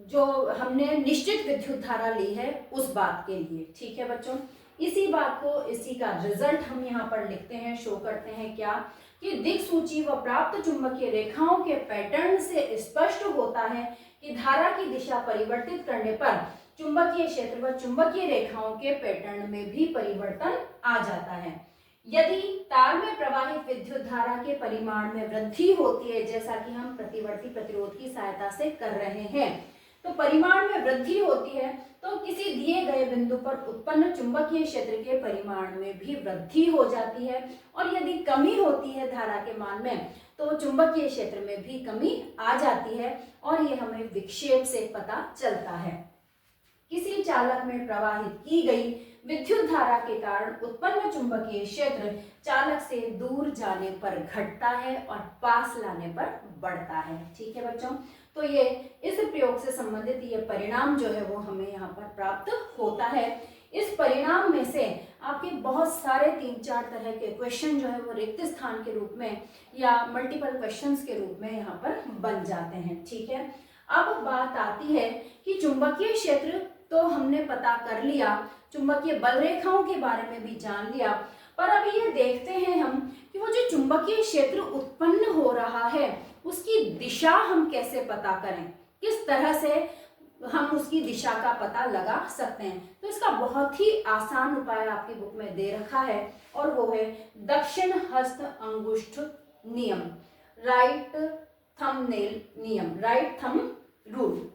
जो हमने निश्चित विद्युत धारा ली है उस बात के लिए। ठीक है बच्चों, इसी बात को, इसी का रिजल्ट हम यहाँ पर लिखते हैं, शो करते हैं क्या कि दिक्सूची व प्राप्त चुंबकीय रेखाओं के पैटर्न से स्पष्ट होता है कि धारा की दिशा परिवर्तित करने पर चुंबकीय क्षेत्र व चुंबकीय रेखाओं के पैटर्न में भी परिवर्तन आ जाता है। यदि तार में प्रवाहित विद्युत धारा के परिमाण में वृद्धि होती है, जैसा कि हम प्रतिवर्ती प्रतिरोध की सहायता से कर रहे हैं, तो परिमाण में वृद्धि होती है तो किसी दिए गए बिंदु पर उत्पन्न चुंबकीय क्षेत्र के परिमाण में भी वृद्धि हो जाती है। और यदि कमी होती है धारा के मान में तो चुंबकीय क्षेत्र में भी कमी आ जाती है, और ये हमें विक्षेप से पता चलता है। किसी चालक में प्रवाहित की गई विद्युत धारा के कारण उत्पन्न चुंबकीय क्षेत्र चालक से दूर जाने पर घटता है और पास लाने पर बढ़ता है। ठीक है बच्चों, तो ये इस प्रयोग से संबंधित ये परिणाम जो है वो हमें यहाँ पर प्राप्त होता है। इस परिणाम में से आपके बहुत सारे 3-4 तरह के क्वेश्चन जो है वो रिक्त स्थान के रूप में या मल्टीपल क्वेश्चंस के रूप में यहाँ पर बन जाते हैं। ठीक है, अब बात आती है कि चुंबकीय क्षेत्र तो हमने पता कर लिया, चुंबकीय बल रेखाओं के बारे में भी जान लिया, पर अभी ये देखते हैं हम कि वो जो चुंबकीय क्षेत्र उत्पन्न हो रहा है उसकी दिशा हम कैसे पता करें, किस तरह से हम उसकी दिशा का पता लगा सकते हैं। तो इसका बहुत ही आसान उपाय आपकी बुक में दे रखा है, और वो है दक्षिण हस्त अंगुष्ठ नियम, राइट थंबनेल नियम, राइट थंब रूल।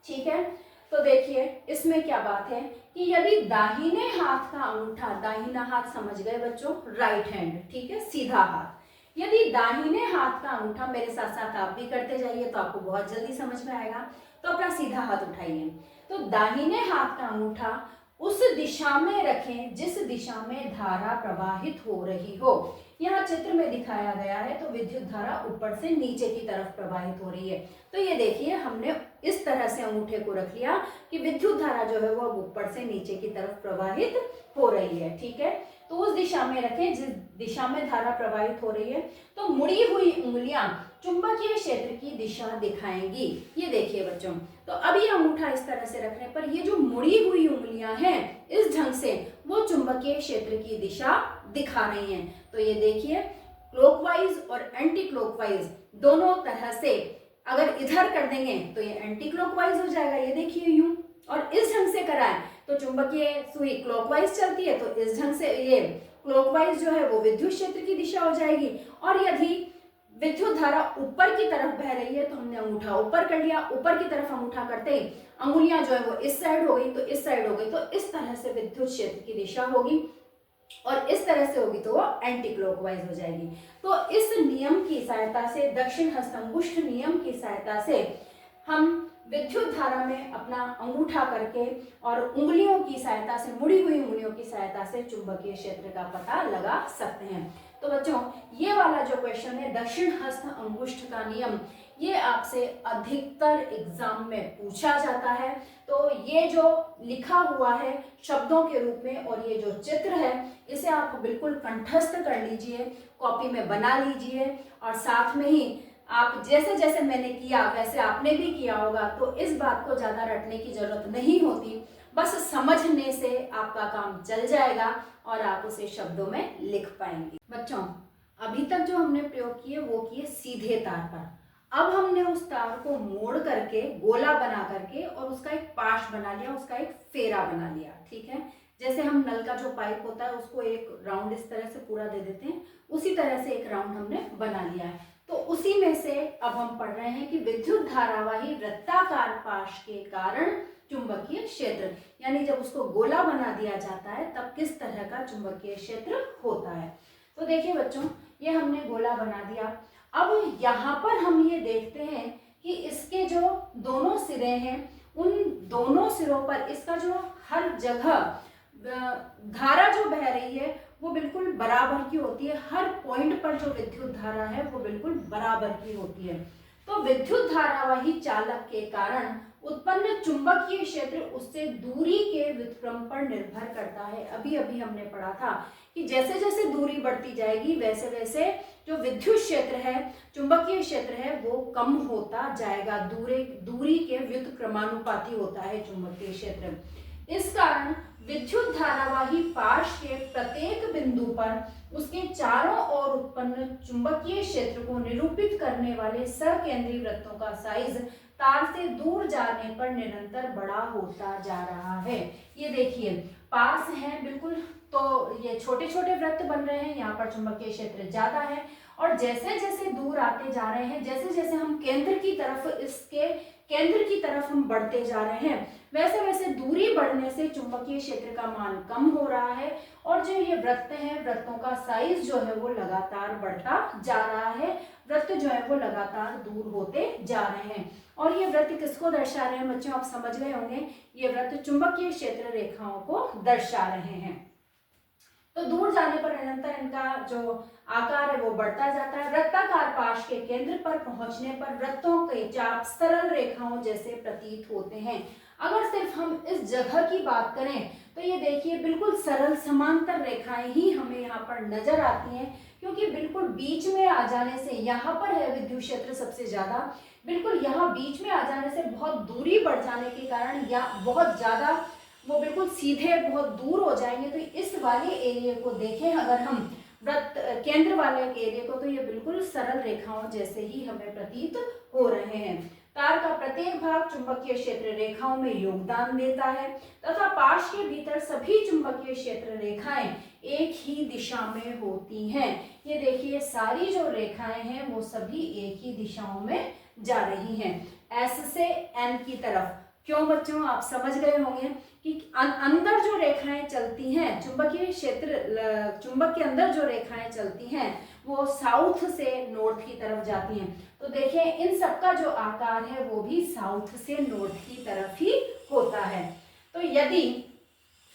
ठीक है, तो देखिए इसमें क्या बात है कि यदि दाहिने हाथ का अंगूठा, दाहिना हाथ समझ गए बच्चों, राइट हैंड, ठीक है, सीधा हाथ, यदि दाहिने हाथ का अंगूठा, मेरे साथ साथ आप भी करते जाइए तो आपको बहुत जल्दी समझ में आएगा, तो अपना सीधा हाथ उठाइए, तो दाहिने हाथ का अंगूठा उस दिशा में रखें जिस दिशा में धारा प्रवाहित हो रही हो। यहाँ चित्र में दिखाया गया है तो विद्युत धारा ऊपर से नीचे की तरफ प्रवाहित हो रही है। तो ये देखिए हमने इस तरह से अंगूठे को रख लिया कि विद्युत धारा जो है वो अब ऊपर से नीचे की तरफ प्रवाहित हो रही है। ठीक है, तो उस दिशा में रखें जिस दिशा में धारा प्रवाहित हो रही है। तो मुड़ी हुई उंगलियां चुंबकीय क्षेत्र की दिशा दिखाएंगी। ये देखिए बच्चों, तो अब ये अंगूठा इस तरह से रखने पर ये जो मुड़ी हुई उंगलियां हैं इस ढंग से वो चुंबकीय क्षेत्र की दिशा दिखा रही हैं। तो ये देखिए क्लॉकवाइज और एंटी क्लॉकवाइज दोनों तरह से अगर इधर कर देंगे तो ये एंटी क्लॉकवाइज हो जाएगा, ये देखिए यूं, और इस ढंग से कराएं तो चुंबकीय सुई क्लॉकवाइज चलती है, तो इस ढंग से ये क्लॉकवाइज जो है वो विद्युत क्षेत्र की दिशा हो जाएगी। और यदि विद्युत धारा ऊपर की तरफ बह रही है तो हमने अंगूठा ऊपर कर लिया, ऊपर की तरफ अंगूठा करते ही अंगुलियां जो है वो इस साइड हो गई तो इस साइड हो गई, तो इस तरह से विद्युत क्षेत्र की दिशा होगी, और इस तरह से होगी तो वो एंटी क्लॉकवाइज हो जाएगी। तो इस नियम की सहायता से, दक्षिण हस्तंगुष्ठ नियम की सहायता से हम विद्युत धारा में अपना अंगूठा करके और उंगलियों की सहायता से, मुड़ी हुई उंगलियों की सहायता से चुंबकीय क्षेत्र का पता लगा सकते हैं। तो बच्चों ये वाला जो क्वेश्चन है दक्षिण हस्त अंगुष्ठ का नियम, ये आपसे अधिकतर एग्जाम में पूछा जाता है। तो ये जो लिखा हुआ है शब्दों के रूप में और ये जो चित्र है इसे आप बिल्कुल कंठस्थ कर लीजिए, कॉपी में बना लीजिए, और साथ में ही आप जैसे जैसे मैंने किया वैसे आपने भी किया होगा, तो इस बात को ज़्यादा रटने की जरूरत नहीं होती, बस समझने से आपका काम चल जाएगा और आप उसे शब्दों में लिख पाएंगे। बच्चों अभी तक जो हमने प्रयोग किए वो किए सीधे तार पर, अब हमने उस तार को मोड़ करके, गोला बना करके और उसका एक पाश बना लिया, उसका एक फेरा बना लिया। ठीक है, जैसे हम नल का जो पाइप होता है उसको एक राउंड इस तरह से पूरा दे देते हैं, उसी तरह से एक राउंड हमने बना लिया है। तो उसी में से अब हम पढ़ रहे हैं कि विद्युत धारावाही वृत्ताकार पाश के कारण चुंबकीय क्षेत्र, यानी जब उसको गोला बना दिया जाता है तब किस तरह का चुंबकीय क्षेत्र होता है। तो देखिए बच्चों ये हमने गोला बना दिया। अब यहाँ पर हम ये देखते हैं कि इसके जो दोनों सिरे हैं उन दोनों सिरों पर इसका जो हर जगह धारा जो बह रही है वो बिल्कुल बराबर की होती है, हर पॉइंट पर जो विद्युत धारा है वो बिल्कुल बराबर की होती है। तो विद्युत धारावाही चालक के कारण उत्पन्न चुंबकीय क्षेत्र उससे दूरी के व्युत्क्रम पर निर्भर करता है। अभी अभी हमने पढ़ा था कि जैसे जैसे दूरी बढ़ती जाएगी वैसे वैसे जो विद्युत क्षेत्र है, चुंबकीय क्षेत्र है, वो कम होता जाएगा। दूरी के व्युत्क्रमानुपाती होता है चुंबकीय क्षेत्र। इस कारण विद्युत धारावाही पाश के प्रत्येक बिंदु पर उसके चारों ओर उत्पन्न चुंबकीय क्षेत्र को निरूपित करने वाले सकेंद्री वृत्तों का साइज तार से दूर जाने पर निरंतर बड़ा होता जा रहा है। ये देखिए पास है बिल्कुल, तो ये छोटे छोटे वृत्त बन रहे हैं, यहाँ पर चुंबकीय क्षेत्र ज्यादा है, और जैसे जैसे दूर आते जा रहे हैं, जैसे जैसे हम केंद्र की तरफ, इसके केंद्र की तरफ हम बढ़ते जा रहे हैं, वैसे वैसे दूरी बढ़ने से चुंबकीय क्षेत्र का मान कम हो रहा है, और जो ये वृत्त हैं, वृत्तों का साइज जो है वो लगातार बढ़ता जा रहा है, वृत्त जो है वो लगातार दूर होते जा रहे हैं। और ये वृत्त किसको दर्शा रहे हैं बच्चों, आप समझ गए होंगे, ये वृत्त चुंबकीय क्षेत्र रेखाओं को दर्शा रहे हैं। तो दूर जाने पर निरंतर इनका जो आकार है वो बढ़ता जाता है। वृत्ताकार पाश के केंद्र पर पहुंचने पर वृत्तों के चाप सरल रेखाओं जैसे प्रतीत होते हैं। अगर सिर्फ हम इस जगह की बात करें तो ये देखिए बिल्कुल सरल समांतर रेखाएं ही हमें यहाँ पर नजर आती हैं, क्योंकि बिल्कुल बीच में आ जाने से, यहाँ पर है विद्युत क्षेत्र सबसे ज्यादा, बिल्कुल यहाँ बीच में आ जाने से बहुत दूरी बढ़ जाने के कारण या बहुत ज्यादा वो बिल्कुल सीधे बहुत दूर हो जाएंगे। तो इस वाले एरिया को देखें अगर हम वृत्त केंद्र वाले एरिया को, तो ये बिल्कुल सरल रेखाओं जैसे ही हमें प्रतीत हो रहे हैं। तार का प्रत्येक भाग चुंबकीय क्षेत्र रेखाओं में योगदान देता है तथा पाश के भीतर सभी चुंबकीय क्षेत्र रेखाएं एक ही दिशा में होती हैं। ये देखिए सारी जो रेखाएं हैं वो सभी एक ही दिशाओं में जा रही हैं, एस से एन की तरफ। क्यों बच्चों, आप समझ गए होंगे कि अंदर जो रेखाएं चलती हैं, चुंबकीय क्षेत्र, चुंबक के अंदर जो रेखाएं चलती हैं वो साउथ से नॉर्थ की तरफ जाती हैं। तो देखिए इन सबका जो आकार है वो भी साउथ से नॉर्थ की तरफ ही होता है। तो यदि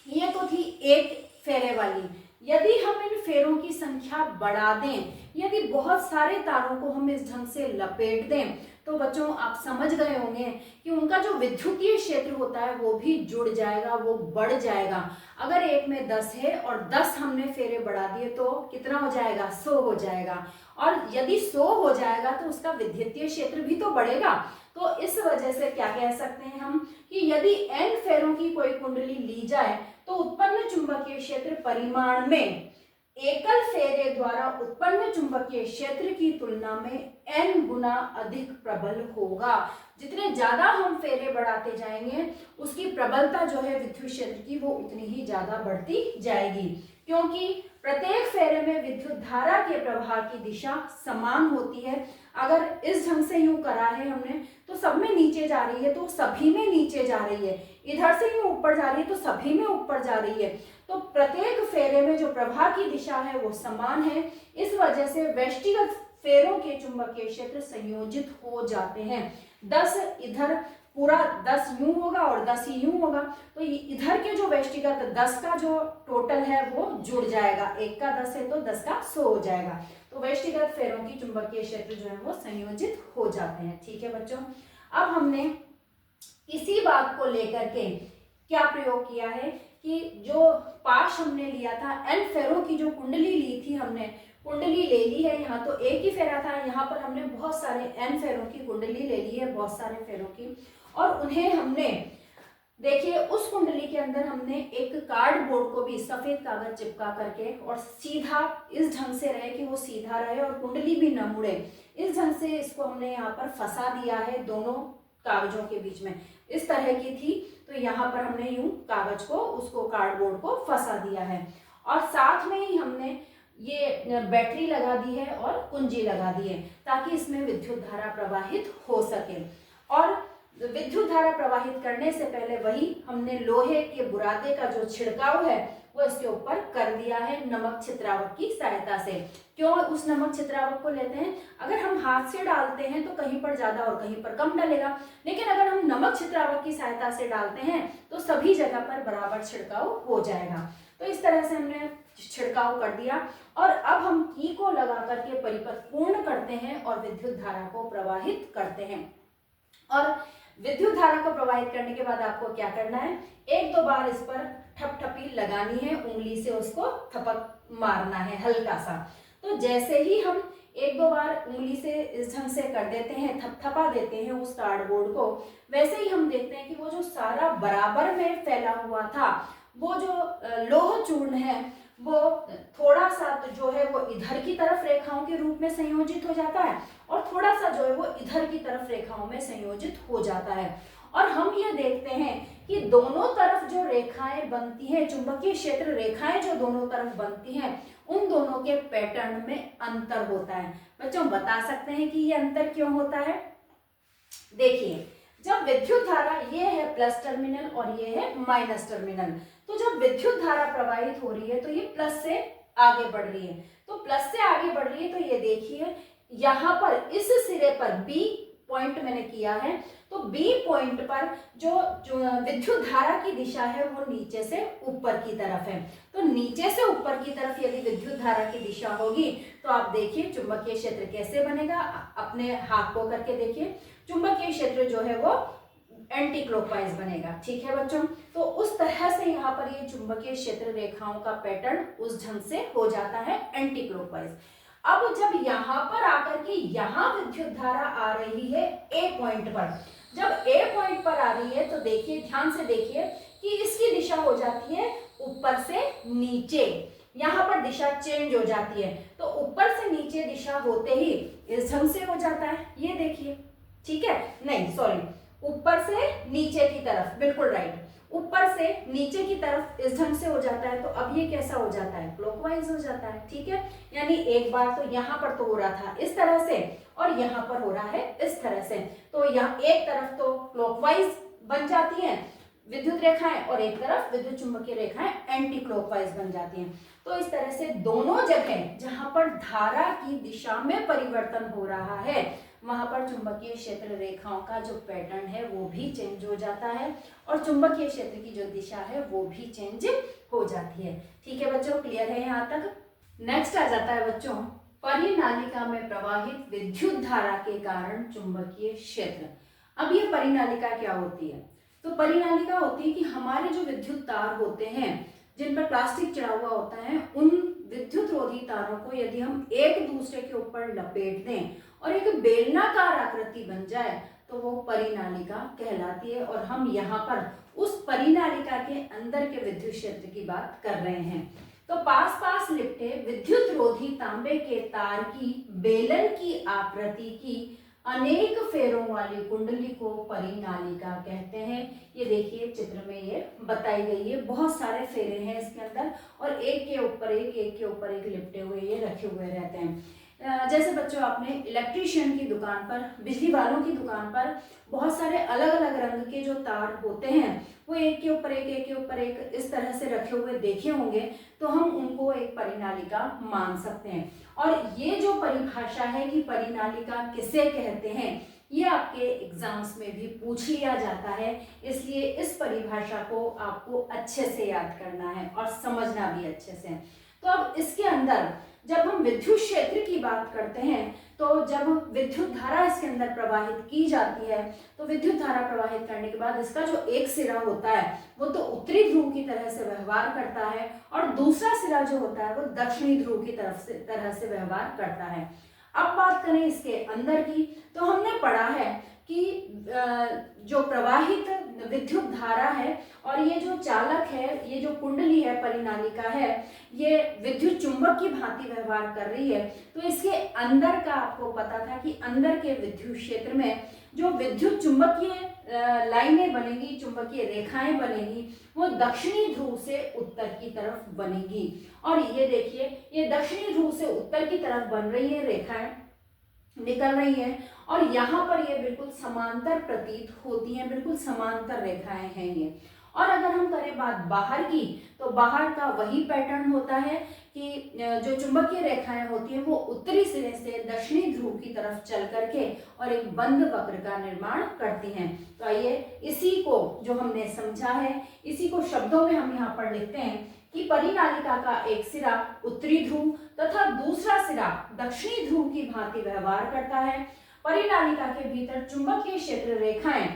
ये तो थी एक फेरे वाली, यदि हम इन फेरों की संख्या बढ़ा दें, यदि बहुत सारे तारों को हम इस ढंग से लपेट दें, तो बच्चों आप समझ गए होंगे कि उनका जो विद्युतीय क्षेत्र होता है वो भी जुड़ जाएगा, वो बढ़ जाएगा। अगर एक में 10 है और 10 हमने फेरे बढ़ा दिए तो कितना हो जाएगा, 100 हो जाएगा। और यदि 100 हो जाएगा तो उसका विद्युतीय क्षेत्र भी तो बढ़ेगा। तो इस वजह से क्या कह सकते हैं हम कि यदि n फेरों की कोई कुंडली ली जाए तो उत्पन्न चुंबकीय क्षेत्र परिमाण में एकल फेरे द्वारा उत्पन्न चुंबकीय क्षेत्र की तुलना में n गुना अधिक प्रबल होगा। जितने ज्यादा हम फेरे बढ़ाते जाएंगे उसकी प्रबलता जो है विद्युत क्षेत्र की वो उतनी ही ज्यादा बढ़ती जाएगी, क्योंकि प्रत्येक फेरे में विद्युत धारा के प्रवाह की दिशा समान होती है। अगर इस ढंग से यूं करा है हमने तो सब में नीचे जा रही है तो सभी में नीचे जा रही है, इधर से यूं ऊपर जा रही है तो सभी में ऊपर जा रही है। तो प्रत्येक फेरे में जो प्रवाह की दिशा है वो समान है। इस वजह से व्यष्टिगत फेरों के चुंबकीय क्षेत्र संयोजित हो जाते हैं। 10 इधर पूरा 10 यूं होगा और 10 ही यूं होगा, तो इधर के जो व्यष्टिगत 10 का जो टोटल है वो जुड़ जाएगा। एक का 10 है तो 10 का 100 हो जाएगा। तो व्यष्टिगत फेरों की चुंबकीय क्षेत्र जो है वो संयोजित हो जाते हैं। ठीक है बच्चों, अब हमने इसी बात को लेकर के क्या प्रयोग किया है कि जो पाश हमने लिया था, n फेरों की जो कुंडली ली थी हमने, कुंडली ले ली है, यहाँ तो एक ही फेरा था, यहाँ पर हमने बहुत सारे n फेरों की कुंडली ले ली है, बहुत सारे फेरों की, और उन्हें हमने देखिए उस कुंडली के अंदर हमने एक कार्डबोर्ड को भी सफेद कागज चिपका करके और सीधा इस ढंग से रहे कि वो सीधा रहे और कुंडली भी न मुड़े, इस ढंग से इसको हमने यहाँ पर फंसा दिया है दोनों कागजों के बीच में। इस तरह की थी तो यहाँ पर हमने यूं कागज को, उसको कार्डबोर्ड को फंसा दिया है, और साथ में ही हमने ये बैटरी लगा दी है और कुंजी लगा दी है ताकि इसमें विद्युत धारा प्रवाहित हो सके। और विद्युत धारा प्रवाहित करने से पहले वही हमने लोहे के बुरादे का जो छिड़काव है वो इसके ऊपर कर दिया है नमक छिद्रावक की सहायता से। क्यों उस नमक छिद्रावक को लेते हैं, अगर हम हाथ से डालते हैं तो कहीं पर ज्यादा और कहीं पर कम डलेगा, लेकिन अगर हम नमक छिद्रावक की सहायता से डालते हैं तो सभी जगह पर बराबर छिड़काव हो जाएगा। तो इस तरह से हमने छिड़काव कर दिया और अब हम की को लगा करके परिपथ पूर्ण करते हैं और विद्युत धारा को प्रवाहित करते हैं। और विद्युत धारा को प्रवाहित करने के बाद आपको क्या करना है, एक दो बार इस पर ठपठपी लगानी है, उंगली से उसको थपक मारना है हल्का सा। तो जैसे ही हम एक दो बार उंगली से इस ढंग से कर देते हैं, थपथपा देते हैं उस कार्डबोर्ड को, वैसे ही हम देखते हैं कि वो जो सारा बराबर में फैला हुआ था, वो जो लौह चूर्ण है वो थोड़ा सा तो जो है वो इधर की तरफ रेखाओं के रूप में संयोजित हो जाता है और थोड़ा सा जो है वो इधर की तरफ रेखाओं में संयोजित हो जाता है। और हम ये देखते हैं कि दोनों तरफ जो रेखाएं बनती हैं, चुंबकीय क्षेत्र रेखाएं जो दोनों तरफ बनती हैं, उन दोनों के पैटर्न में अंतर होता है। बच्चों बता सकते हैं कि ये अंतर क्यों होता है? देखिए, जब विद्युत धारा, ये है प्लस टर्मिनल और ये है माइनस टर्मिनल, तो जब विद्युत धारा प्रवाहित हो रही है तो ये प्लस से आगे बढ़ रही है। तो प्लस से आगे बढ़ रही है तो ये देखिए यहाँ पर इस सिरे पर बी पॉइंट मैंने किया है, तो बी पॉइंट पर जो विद्युत धारा की दिशा है वो नीचे से ऊपर की तरफ है। तो नीचे से ऊपर की तरफ यदि विद्युत धारा की दिशा होगी तो आप देखिए चुंबकीय क्षेत्र कैसे बनेगा, अपने हाथ को करके देखिए, चुंबकीय क्षेत्र जो है वो एंटी क्लॉकवाइज बनेगा। ठीक है बच्चों, तो उस तरह से यहाँ पर ये चुंबकीय क्षेत्र रेखाओं का पैटर्न उस ढंग से हो जाता है एंटी क्लॉकवाइज। अब जब यहाँ पर आकर के यहाँ विद्युत धारा आ रही है ए पॉइंट पर, जब ए पॉइंट पर आ रही है तो देखिए, ध्यान से देखिए कि इसकी दिशा हो जाती है ऊपर से नीचे, यहाँ पर दिशा चेंज हो जाती है। तो ऊपर से नीचे दिशा होते ही इस ढंग से हो जाता है, ये देखिए, ठीक है, नहीं सॉरी, ऊपर से नीचे की तरफ, बिल्कुल राइट, ऊपर से नीचे की तरफ इस ढंग से हो जाता है। तो अब ये कैसा हो जाता है, क्लॉकवाइज हो जाता है। ठीक है, यानी एक बार तो यहाँ पर तो हो रहा था इस तरह से और यहाँ पर हो रहा है इस तरह से, तो यहाँ एक तरफ तो क्लॉकवाइज बन जाती है विद्युत रेखाएं और एक तरफ विद्युत चुंबकीय रेखाएं एंटी क्लॉकवाइज बन जाती हैं। तो इस तरह से दोनों जगह जहां पर धारा की दिशा में परिवर्तन हो रहा है वहां पर चुंबकीय क्षेत्र रेखाओं का जो पैटर्न है वो भी चेंज हो जाता है और चुंबकीय क्षेत्र की जो दिशा है वो भी चेंज हो जाती है। ठीक है बच्चों, क्लियर है यहाँ तक? नेक्स्ट आ जाता है बच्चों परिनालिका में प्रवाहित विद्युत धारा के कारण चुंबकीय क्षेत्र। अब ये परिनालिका क्या होती है? तो परिनालिका होती है कि हमारे जो विद्युत तार होते हैं जिन पर प्लास्टिक चढ़ा हुआ होता है, उन विद्युत रोधी तारों को यदि हम एक दूसरे के ऊपर लपेट दें और एक बेलनाकार आकृति बन जाए तो वो परिनालिका कहलाती है। और हम यहाँ पर उस परिनालिका के अंदर के विद्युत क्षेत्र की बात कर रहे हैं। तो पास पास लिपटे विद्युत रोधी तांबे के तार की बेलन की आकृति की अनेक फेरों वाली कुंडली को परिनालिका कहते हैं। ये देखिए चित्र में ये बताई गई है, बहुत सारे फेरे हैं इसके अंदर और एक के ऊपर एक लिपटे हुए ये रखे हुए रहते हैं। जैसे बच्चों आपने इलेक्ट्रीशियन की दुकान पर, बिजली वालों की दुकान पर बहुत सारे अलग अलग रंग के जो तार होते हैं वो एक के ऊपर एक इस तरह से रखे हुए देखे होंगे, तो हम उनको एक परिनालिका मान सकते हैं। और ये जो परिभाषा है कि परिनालिका किसे कहते हैं, ये आपके एग्जाम्स में भी पूछ लिया जाता है, इसलिए इस परिभाषा को आपको अच्छे से याद करना है और समझना भी अच्छे से। तो अब इसके अंदर जब हम विद्युत क्षेत्र की बात करते हैं तो जब विद्युत धारा इसके अंदर प्रवाहित की जाती है तो विद्युत धारा प्रवाहित करने के बाद इसका जो एक सिरा होता है वो तो उत्तरी ध्रुव की तरह से व्यवहार करता है और दूसरा सिरा जो होता है वो दक्षिणी ध्रुव की तरह से व्यवहार करता है। अब बात करें इसके अंदर की, तो हमने पढ़ा है कि जो प्रवाहित विद्युत धारा है और ये जो चालक है, ये जो कुंडली है, परिनालिका है, ये विद्युत चुंबक की भांति व्यवहार कर रही है। तो इसके अंदर का आपको पता था कि अंदर के विद्युत क्षेत्र में जो विद्युत चुंबकीय लाइनें बनेगी, चुंबकीय रेखाएं बनेगी, वो दक्षिणी ध्रुव से उत्तर की तरफ बनेगी। और ये देखिए, ये दक्षिणी ध्रुव से उत्तर की तरफ बन रही है, रेखाएं निकल रही है और यहाँ पर ये बिल्कुल समांतर प्रतीत होती हैं, बिल्कुल समांतर रेखाएं हैं ये। और अगर हम करें बात बाहर की, तो बाहर का वही पैटर्न होता है कि जो चुंबकीय रेखाएं होती हैं वो उत्तरी सिरे से दक्षिणी ध्रुव की तरफ चल करके और एक बंद वक्र का निर्माण करती हैं। तो आइए इसी को जो हमने समझा है, इसी को शब्दों में हम यहाँ पर लिखते हैं कि परिनालिका का एक सिरा उत्तरी ध्रुव तथा दूसरा सिरा दक्षिणी ध्रुव की भांति व्यवहार करता है। परिनालिका के भीतर चुंबकीय क्षेत्र रेखाएं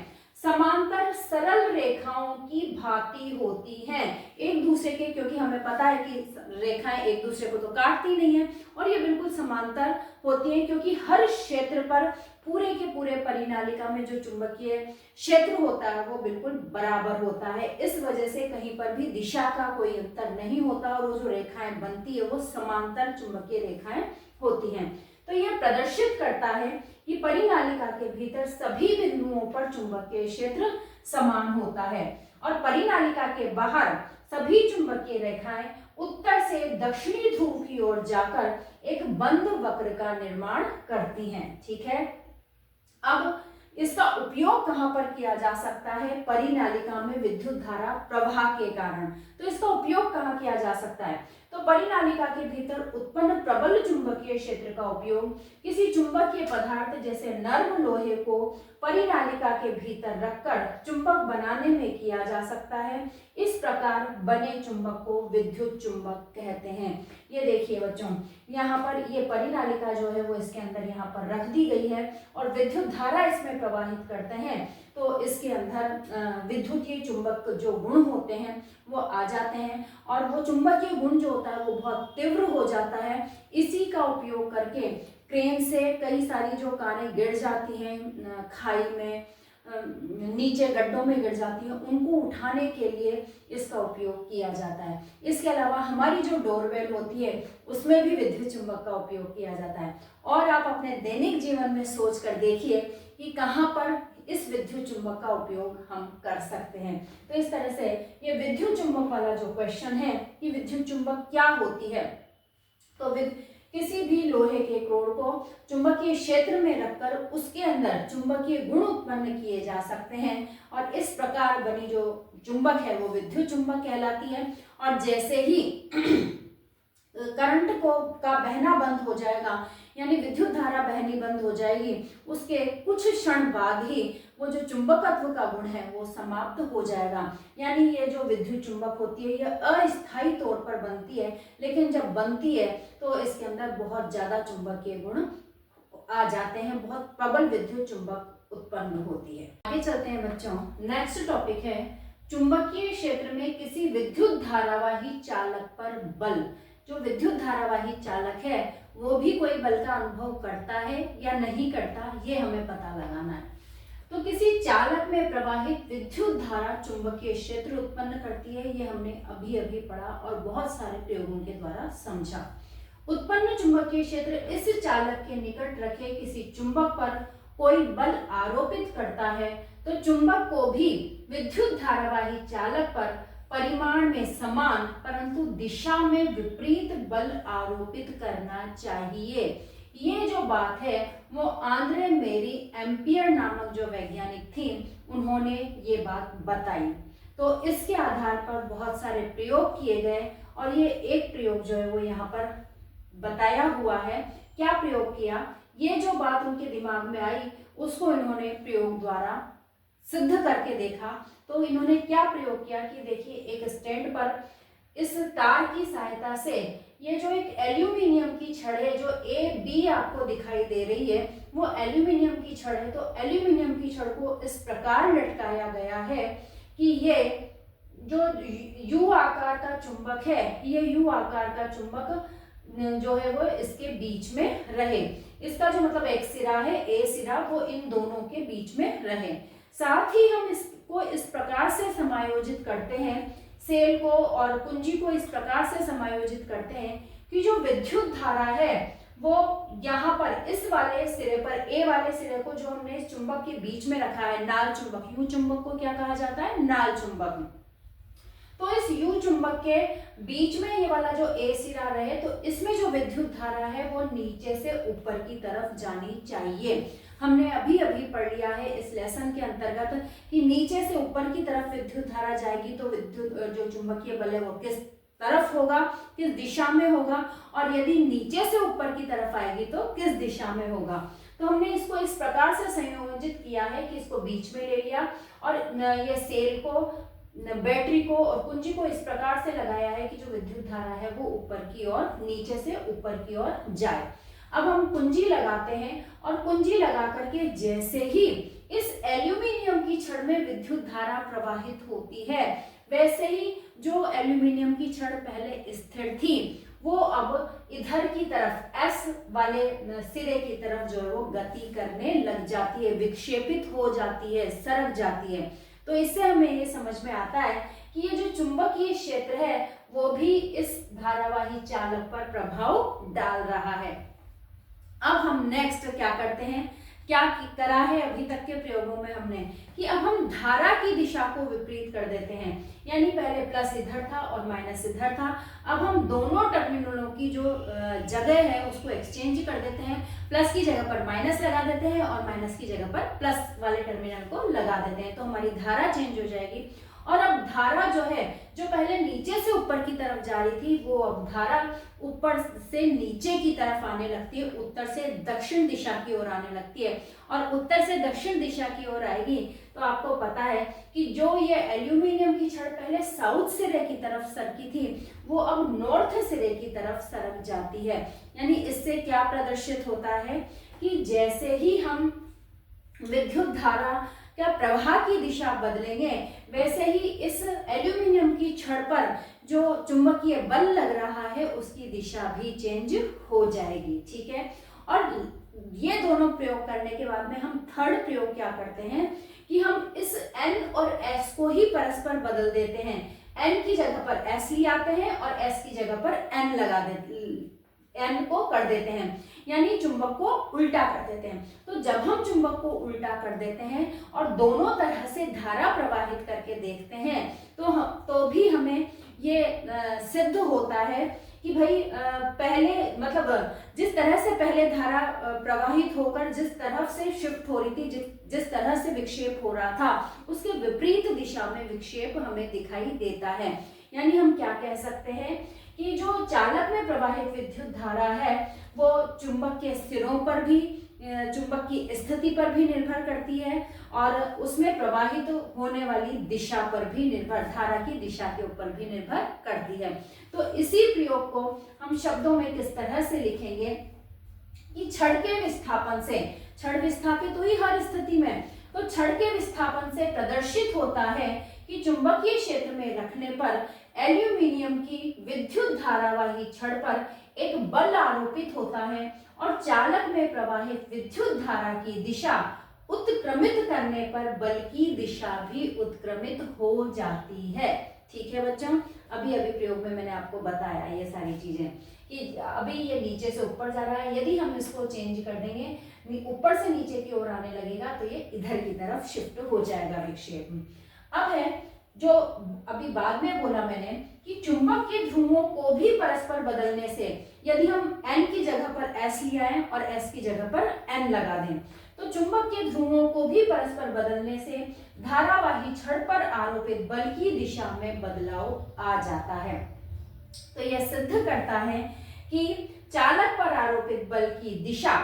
समांतर सरल रेखाओं की भांति होती हैं एक दूसरे के, क्योंकि हमें पता है कि रेखाएं एक दूसरे को तो काटती नहीं है, और ये बिल्कुल समांतर होती हैं क्योंकि हर क्षेत्र पर पूरे के पूरे परिनालिका में जो चुंबकीय क्षेत्र होता है वो बिल्कुल बराबर होता है। इस वजह से कहीं पर भी दिशा का कोई अंतर नहीं होता और वो जो रेखाएं बनती है वो समांतर चुंबकीय रेखाएं होती हैं। तो यह प्रदर्शित करता है कि परिनालिका के भीतर सभी बिंदुओं पर चुंबकीय क्षेत्र समान होता है और परिनालिका के बाहर सभी चुंबकीय रेखाएं उत्तर से दक्षिणी ध्रुव की ओर जाकर एक बंद वक्र का निर्माण करती हैं। ठीक है, अब इसका उपयोग कहां पर किया जा सकता है? परिनालिका में विद्युत धारा प्रवाह के कारण। तो इसका उपयोग कहां किया जा सकता है? तो परिनालिका के भीतर उत्पन्न प्रबल चुंबकीय क्षेत्र का उपयोग किसी चुंबकीय पदार्थ जैसे नर्म लोहे को परिनालिका के भीतर रखकर चुंबक बनाने में किया जा सकता है। इस प्रकार बने चुंबक को विद्युत चुंबक कहते हैं। ये देखिए बच्चों, यहाँ पर ये परिनालिका जो है वो इसके अंदर यहाँ पर रख दी गई है और विद्युत धारा इसमें प्रवाहित करते हैं, तो इसके अंदर विद्युतीय चुंबक जो गुण होते हैं वो आ जाते हैं और वो चुंबकीय गुण जो होता है वो बहुत तीव्र हो जाता है। इसी का उपयोग करके क्रेन से कई सारी जो कारें गिर जाती हैं खाई में, नीचे गड्ढों में गिर जाती है, उनको उठाने के लिए इसका उपयोग किया जाता है। इसके अलावा हमारी जो डोरबेल होती है उसमें भी विद्युत चुंबक का उपयोग किया जाता है। और आप अपने दैनिक जीवन में सोच कर देखिए कि कहाँ पर इस विद्युत चुंबक का उपयोग हम कर सकते हैं। तो इस तरह से ये विद्युत चुंबक वाला जो क्वेश्चन है कि विद्युत चुंबक क्या होती है, तो किसी भी लोहे के क्रोड को चुंबकीय क्षेत्र में रखकर उसके अंदर चुंबकीय गुण उत्पन्न किए जा सकते हैं और इस प्रकार बनी जो चुंबक है वो विद्युत चुंबक कहलाती है। और जैसे ही करंट का बहना बंद हो जाएगा, यानी विद्युत धारा बहनी बंद हो जाएगी, उसके कुछ क्षण बाद ही वो जो चुंबकत्व का गुण है वो समाप्त हो जाएगा। यानी ये जो विद्युत चुंबक होती है ये अस्थायी तौर पर बनती है, लेकिन जब बनती है तो इसके अंदर बहुत ज्यादा चुंबकीय गुण आ जाते हैं, बहुत प्रबल विद्युत चुंबक उत्पन्न होती है। आगे चलते हैं बच्चों, नेक्स्ट टॉपिक है चुंबकीय क्षेत्र में किसी विद्युत धारावाही चालक पर बल। जो विद्युत धारावाही चालक है वो भी कोई बल का अनुभव करता है या नहीं करता, ये हमें पता लगाना है। तो किसी चालक में प्रवाहित विद्युत धारा चुंबकीय क्षेत्र उत्पन्न करती है, ये हमने अभी अभी पढ़ा और बहुत सारे प्रयोगों के द्वारा समझा। उत्पन्न चुंबकीय क्षेत्र इस चालक के निकट रखे किसी चुंबक पर कोई बल आरोपित करता है, तो चुंबक को भी विद्युत धारावाही चालक पर परिमाण में समान परंतु दिशा में विपरीत बल आरोपित करना चाहिए। ये जो बात है वो आंद्रे मेरी एम्पियर नामक जो वैज्ञानिक थी उन्होंने ये बात बताई। तो इसके आधार पर बहुत सारे प्रयोग किए गए और ये एक प्रयोग जो है वो यहाँ पर बताया हुआ है। क्या प्रयोग किया, ये जो बात उनके दिमाग में आई उसको इन्होंने प्रयोग द्वारा सिद्ध करके देखा। तो इन्होंने क्या प्रयोग किया कि देखिए एक स्टैंड पर इस तार की सहायता से ये जो एक एल्यूमिनियम की छड़ है, जो AB आपको दिखाई दे रही है वो एल्यूमिनियम की छड़ है। तो एल्यूमिनियम की छड़ को इस प्रकार लटकाया गया है कि ये जो U आकार का चुंबक है, ये U आकार का चुंबक जो है वो इसके बीच में रहे। इसका जो मतलब एक सिरा है A सिरा वो इन दोनों के बीच में रहे। साथ ही हम इसको इस प्रकार से समायोजित करते हैं, सेल को और कुंजी को इस प्रकार से समायोजित करते हैं कि जो विद्युत धारा है वो यहाँ पर इस वाले सिरे पर A वाले सिरे को जो हमने इस चुंबक के बीच में रखा है, नाल चुंबक, U चुंबक को क्या कहा जाता है, नाल चुंबक। तो इस U चुंबक के बीच में ये वाला जो A सिरा रहे, तो इसमें जो विद्युत धारा है वो नीचे से ऊपर की तरफ जानी चाहिए। हमने अभी अभी पढ़ लिया है इस लेसन के अंतर्गत कि नीचे से ऊपर की तरफ विद्युत धारा जाएगी तो विद्युत जो चुंबकीय बल है वो किस तरफ होगा, किस दिशा में होगा, और यदि नीचे से ऊपर की तरफ आएगी तो किस दिशा में होगा। तो हमने इसको इस प्रकार से संयोजित किया है कि इसको बीच में ले लिया और ये सेल को, बैटरी को और कुंजी को इस प्रकार से लगाया है कि जो विद्युत धारा है वो ऊपर की ओर, नीचे से ऊपर की ओर जाए। अब हम कुंजी लगाते हैं और कुंजी लगा करके जैसे ही इस एल्यूमिनियम की छड़ में विद्युत धारा प्रवाहित होती है, वैसे ही जो एल्यूमिनियम की छड़ पहले स्थिर थी वो अब इधर की तरफ एस वाले सिरे की तरफ जो है वो गति करने लग जाती है, विक्षेपित हो जाती है, सरक जाती है। तो इससे हमें ये समझ में आता है कि ये जो चुंबकीय क्षेत्र है वो भी इस धारावाही चालक पर प्रभाव डाल रहा है। अब हम नेक्स्ट क्या करते हैं, क्या करा है अभी तक के प्रयोगों में हमने, कि अब हम धारा की दिशा को विपरीत कर देते हैं। यानी पहले प्लस इधर था और माइनस इधर था, अब हम दोनों टर्मिनलों की जो जगह है उसको एक्सचेंज कर देते हैं। प्लस की जगह पर माइनस लगा देते हैं और माइनस की जगह पर प्लस वाले टर्मिनल को लगा देते हैं, तो हमारी धारा चेंज हो जाएगी। और अब धारा जो है, जो पहले नीचे से ऊपर की तरफ जा रही थी, वो अब धारा ऊपर से नीचे की तरफ आने लगती है, उत्तर से दक्षिण दिशा की ओर आने लगती है। और उत्तर से दक्षिण दिशा की ओर आएगी तो आपको पता है कि जो ये एल्यूमिनियम की छड़ पहले साउथ सिरे की तरफ सरकी थी, वो अब नॉर्थ सिरे की तरफ सरक जाती है। यानी इससे क्या प्रदर्शित होता है कि जैसे ही हम विद्युत धारा क्या प्रवाह की दिशा बदलेंगे, वैसे ही इस एल्यूमिनियम की छड़ पर जो चुंबकीय बल लग रहा है उसकी दिशा भी चेंज हो जाएगी। ठीक है, और ये दोनों प्रयोग करने के बाद में हम थर्ड प्रयोग क्या करते हैं कि हम इस N और S को ही परस्पर बदल देते हैं। N की जगह पर S ले आते हैं और S की जगह पर N लगा देते, N को कर देते हैं, यानी चुंबक को उल्टा कर देते हैं। तो जब हम चुंबक को उल्टा कर देते हैं और दोनों तरह से धारा प्रवाहित करके देखते हैं तो भी हमें ये सिद्ध होता है कि भाई पहले मतलब जिस तरह से पहले धारा प्रवाहित होकर जिस तरफ से शिफ्ट हो रही थी, जिस तरह से विक्षेप हो रहा था, उसके विपरीत दिशा में विक्षेप हमें दिखाई देता है। यानी हम क्या कह सकते हैं कि जो चालक में प्रवाहित विद्युत धारा है वो चुंबक के सिरों पर भी, चुंबक की स्थिति पर भी निर्भर करती है और उसमें प्रवाहित होने वाली दिशा पर भी निर्भर, धारा की दिशा के ऊपर भी निर्भर करती है। तो इसी प्रयोग को हम शब्दों में किस तरह से लिखेंगे कि छड़ के विस्थापन से, छड़ विस्थापित हुई हर स्थिति में, तो छड़ के विस्थापन से प्रदर्शित होता है कि चुंबकीय क्षेत्र में रखने पर एल्यूमिनियम की विद्युत धारावाही छड़ पर एक बल आरोपित होता है और चालक में प्रवाहित विद्युत धारा की दिशा उत्क्रमित करने पर बल की दिशा भी उत्क्रमित हो जाती है। ठीक है बच्चों, अभी प्रयोग में मैंने आपको बताया ये सारी चीजें कि अभी ये नीचे से ऊपर जा रहा है, यदि हम इसको चेंज कर देंगे, ऊपर से नीचे की ओर आने लगेगा तो ये इधर की तरफ शिफ्ट हो जाएगा विक्षेप। अब है जो अभी बाद में बोला मैंने कि चुंबक के ध्रुवों को भी परस्पर बदलने से, यदि हम N की जगह पर S ले आए और S की जगह पर N लगा दें, तो चुंबक के ध्रुवों को भी परस्पर बदलने से धारावाही छड़ पर आरोपित बल की दिशा में बदलाव आ जाता है। तो यह सिद्ध करता है कि चालक पर आरोपित बल की दिशा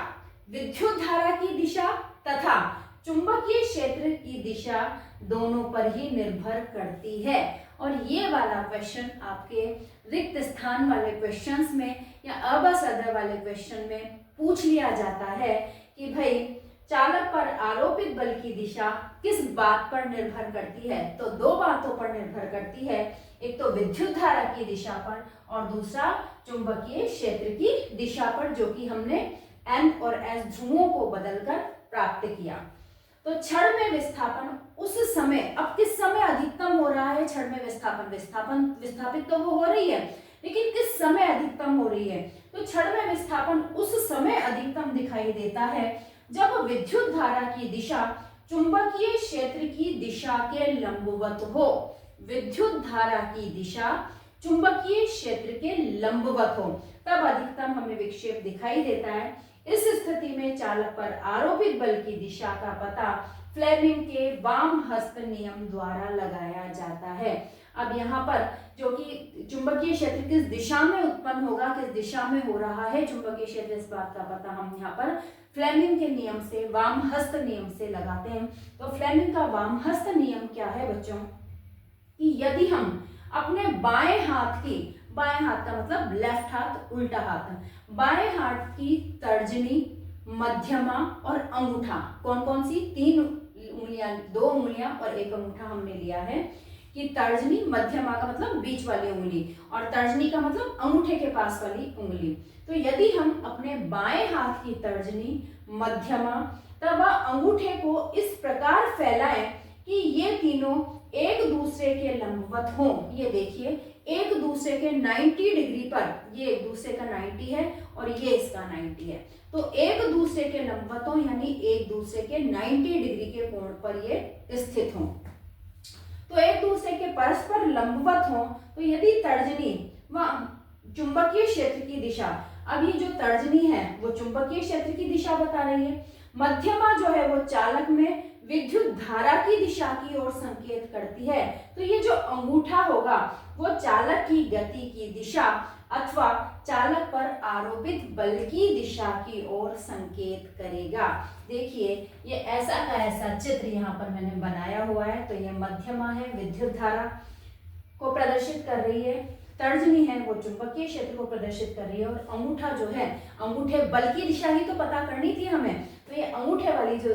विद्युत धारा की दिशा तथा चुंबकीय क्षेत्र की दिशा दोनों पर ही निर्भर करती है। और ये वाला क्वेश्चन आपके रिक्त स्थान वाले क्वेश्चंस में या अबस अदर वाले क्वेश्चन में पूछ लिया जाता है कि भाई चालक पर आरोपित बल की दिशा किस बात पर निर्भर करती है। तो दो बातों पर निर्भर करती है, एक तो विद्युत धारा की दिशा पर और दूसरा चुंबकीय क्षेत्र की दिशा पर, जो कि हमने N और S ध्रुवों को बदलकर प्राप्त किया। तो छड़ में विस्थापन उस समय, अब किस समय अधिकतम हो रहा है छड़ में विस्थापित तो वो हो रही है, लेकिन किस समय अधिकतम हो रही है, तो छड़ में विस्थापन उस समय अधिकतम दिखाई देता है जब विद्युत धारा की दिशा चुंबकीय क्षेत्र की दिशा के लंबवत हो। विद्युत धारा की दिशा चुंबकीय क्षेत्र के लंबवत हो, तब अधिकतम हमें विक्षेप दिखाई देता है। इस स्थिति में चालक पर आरोपित बल की दिशा का पता फ्लेमिंग के वाम हस्त नियम द्वारा लगाया जाता है। अब यहाँ पर जो कि चुंबकीय क्षेत्र किस दिशा में उत्पन्न होगा, किस दिशा में हो रहा है चुंबकीय क्षेत्र, इस बात का पता हम यहाँ पर फ्लेमिंग के नियम से, वाम हस्त नियम से लगाते हैं। तो फ्लेमिंग का वाम हस्त नियम क्या है बच्चों, कि यदि हम अपने बाएं हाथ की, बाएं हाथ का मतलब लेफ्ट हाथ, उल्टा हाथ, बाएं हाथ की तर्जनी, मध्यमा और अंगूठा, कौन कौन सी, तीन उंगलियां, दो उंगलियां अंगुठियां और एक अंगूठा हमने लिया है कि तर्जनी, मध्यमा का मतलब बीच वाली उंगली और तर्जनी का मतलब अंगूठे के पास वाली उंगली। तो यदि हम अपने बाएं हाथ की तर्जनी, मध्यमा तथा अंगूठे को इस प्रकार फैलाएं कि ये तीनों एक दूसरे के लंबवत हों, ये देखिए एक दूसरे के 90 डिग्री पर, ये एक दूसरे का 90 है और ये इसका 90 है, तो एक दूसरे के लंबवत हों यानी एक दूसरे के 90 डिग्री के कोण पर ये स्थित हों। तो एक दूसरे के परस्पर लंबवत हों, तो यदि तर्जनी व चुंबकीय क्षेत्र की दिशा, अब ये जो तर्जनी है वो चुंबकीय क्षेत्र की दिशा बता रही है, मध्यमा जो है वो चालक में विद्युत धारा की दिशा की ओर संकेत करती है, तो ये जो अंगूठा होगा वो चालक की गति की दिशा अथवा चालक पर आरोपित बल की दिशा की ओर संकेत करेगा। देखिए ये ऐसा का ऐसा चित्र यहाँ पर मैंने बनाया हुआ है। तो ये मध्यमा है, विद्युत धारा को प्रदर्शित कर रही है, तर्जनी है वो चुंबकीय क्षेत्र को प्रदर्शित कर रही है और अंगूठा जो है, अंगूठे बल की दिशा ही तो पता करनी थी हमें, तो ये अंगूठे वाली जो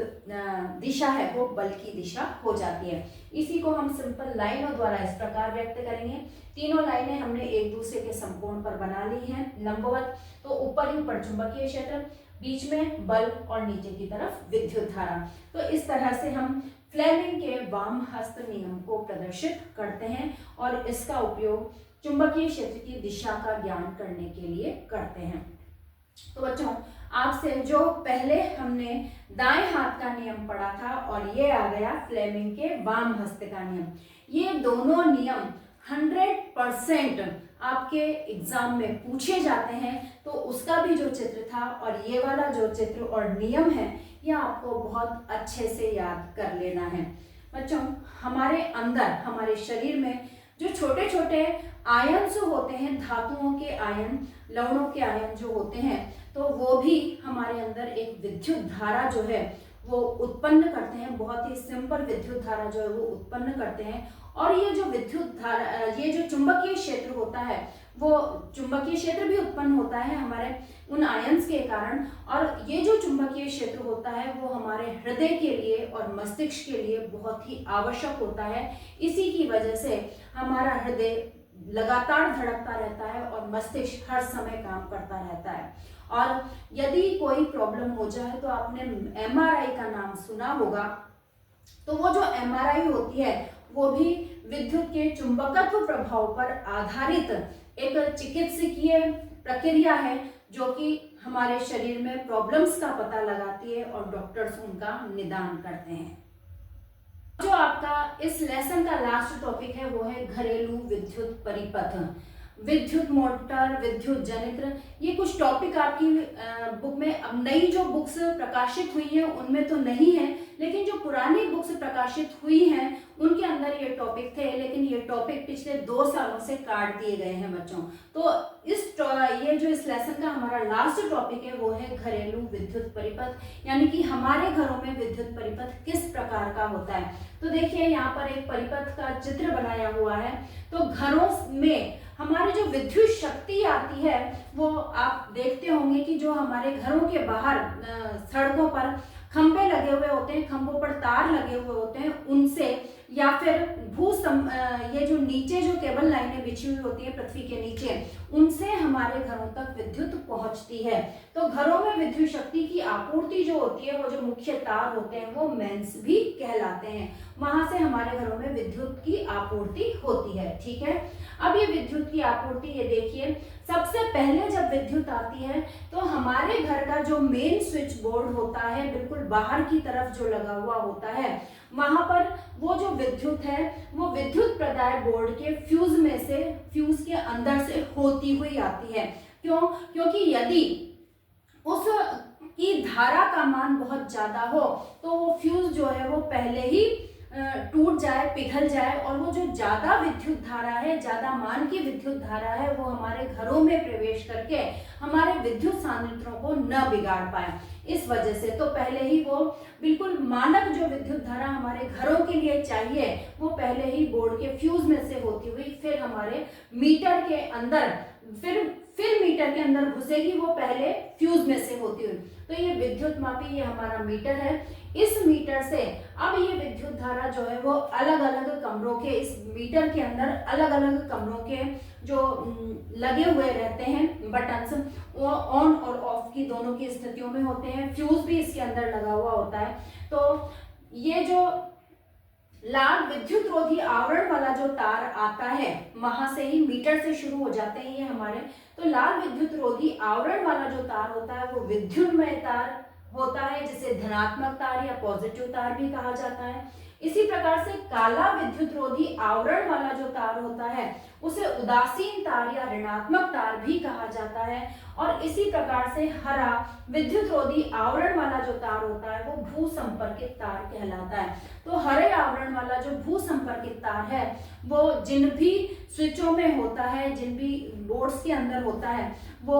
दिशा है वो बल की दिशा हो जाती है। इसी को हम सिंपल लाइनों द्वारा इस प्रकार व्यक्त करेंगे। तीनों लाइनें हमने एक दूसरे के समकोण पर बना ली हैं लंबवत, तो ऊपर ही ऊपर चुंबकीय क्षेत्र, बीच में बल और नीचे की तरफ विद्युत धारा। तो इस तरह से हम फ्लेमिंग के वाम हस्त नियम को प्रदर्शित करते हैं और इसका उपयोग चुंबकीय क्षेत्र की दिशा का ज्ञान करने के लिए करते हैं। तो बच्चों आपसे जो पहले हमने दाएं हाथ का नियम पढ़ा था और ये आ गया फ्लेमिंग के वाम हस्त का नियम, ये दोनों नियम 100% आपके एग्जाम में पूछे जाते हैं। तो उसका भी जो चित्र था और ये वाला जो चित्र और नियम है ये आपको बहुत अच्छे से याद कर लेना है। बच्चों हमारे अंदर, हमारे शरीर में जो छोटे छोटे आयन होते हैं, धातुओं के आयन, लवणों के आयन जो होते हैं, तो वो भी हमारे अंदर एक विद्युत धारा जो है वो उत्पन्न करते हैं। बहुत ही सिंपल विद्युत धारा जो है वो उत्पन्न करते हैं और ये जो विद्युत धारा, ये जो चुंबकीय क्षेत्र होता है वो चुंबकीय क्षेत्र भी उत्पन्न होता है हमारे उन आयंस के कारण, और ये जो चुंबकीय क्षेत्र होता है वो हमारे हृदय के लिए और मस्तिष्क के लिए बहुत ही आवश्यक होता है। इसी की वजह से हमारा हृदय लगातार धड़कता रहता है और मस्तिष्क हर समय काम करता रहता है। और यदि कोई प्रॉब्लम हो जाए तो आपने MRI का नाम सुना होगा, तो वो जो MRI होती है वो भी विद्युत के चुंबकत्व प्रभाव पर आधारित एक चिकित्सकीय प्रक्रिया है जो कि हमारे शरीर में प्रॉब्लम्स का पता लगाती है और डॉक्टर्स उनका निदान करते हैं। जो आपका इस लेसन का लास्ट टॉपिक है वो है घरेलू विद्युत परिपथ, विद्युत मोटर, विद्युत जनित्र। ये कुछ टॉपिक आपकी बुक में, अब नई जो बुक्स प्रकाशित हुई हैं उनमें तो नहीं है, लेकिन जो पुरानी बुक्स प्रकाशित हुई हैं उनके अंदर ये टॉपिक थे, लेकिन ये टॉपिक पिछले 2 सालों से काट दिए गए हैं बच्चों। तो ये जो इस लेसन का हमारा लास्ट टॉपिक है वो है घरेलू विद्युत परिपथ, यानी कि हमारे घरों में विद्युत परिपथ किस प्रकार का होता है। तो देखिए यहाँ पर एक परिपथ का चित्र बनाया हुआ है। तो घरों में हमारी जो विद्युत शक्ति आती है वो आप देखते होंगे कि जो हमारे घरों के बाहर सड़कों पर खंभे लगे हुए होते हैं, खंभों पर तार लगे हुए होते हैं, उनसे या फिर ये जो नीचे जो केबल लाइनें बिछी हुई होती है पृथ्वी के नीचे, उनसे हमारे घरों तक विद्युत पहुंचती है। तो घरों में विद्युत शक्ति की आपूर्ति जो होती है वो जो मुख्य तार होते हैं वो मेंस भी कहलाते हैं, वहां से हमारे घरों में विद्युत की आपूर्ति होती है। ठीक है, अब ये विद्युत की आपूर्ति, ये देखिए सबसे पहले जब विद्युत आती है तो हमारे घर का जो मेन स्विच बोर्ड होता है बिल्कुल बाहर की तरफ जो लगा हुआ होता है, वहां पर वो जो विद्युत है वो विद्युत प्रदाय बोर्ड के फ्यूज के अंदर से होती हुई आती है। क्यों? क्योंकि यदि उस की धारा का मान बहुत ज्यादा हो तो वो फ्यूज जो है वो पहले ही टूट जाए, पिघल जाए, और वो जो ज्यादा विद्युत धारा है, ज्यादा मान की विद्युत धारा है, वो हमारे घरों में प्रवेश करके हमारे विद्युत सांद्रताओं को न बिगाड़ पाए। इस वजह से तो पहले ही वो बिल्कुल मानक जो विद्युत धारा हमारे घरों के लिए चाहिए वो पहले ही बोर्ड के फ्यूज में से होती हुई फिर हमारे मीटर के अंदर फिर मीटर के अंदर घुसेगी, वो पहले फ्यूज में से होती हुई। तो ये विद्युत मापी, ये हमारा मीटर है, इस मीटर से अब ये विद्युत धारा जो है वो अलग अलग कमरों के, इस मीटर के अंदर अलग अलग कमरों के जो लगे हुए रहते हैं बटन्स, वो ऑन और ऑफ की दोनों की स्थितियों में होते हैं। फ्यूज भी इसके अंदर लगा हुआ होता है। तो ये जो लाल विद्युत रोधी आवरण वाला जो तार आता है, वहां से ही मीटर से शुरू हो जाते हैं ये हमारे। तो लाल विद्युत रोधी आवरण वाला जो तार होता है वो विद्युन्मय तार होता है, जिसे धनात्मक तार या पॉजिटिव तार भी कहा जाता है। इसी प्रकार से काला विद्युत रोधी आवरण वाला जो तार होता है उसे उदासीन तार या ऋणात्मक तार भी कहा जाता है। और इसी प्रकार से हरा विद्युत रोधी आवरण वाला जो तार होता है वो भू संपर्कित तार कहलाता है। तो हरे आवरण वाला जो भू संपर्कित तार है वो जिन भी स्विचों में होता है, जिन भी बोर्ड्स के अंदर होता है, वो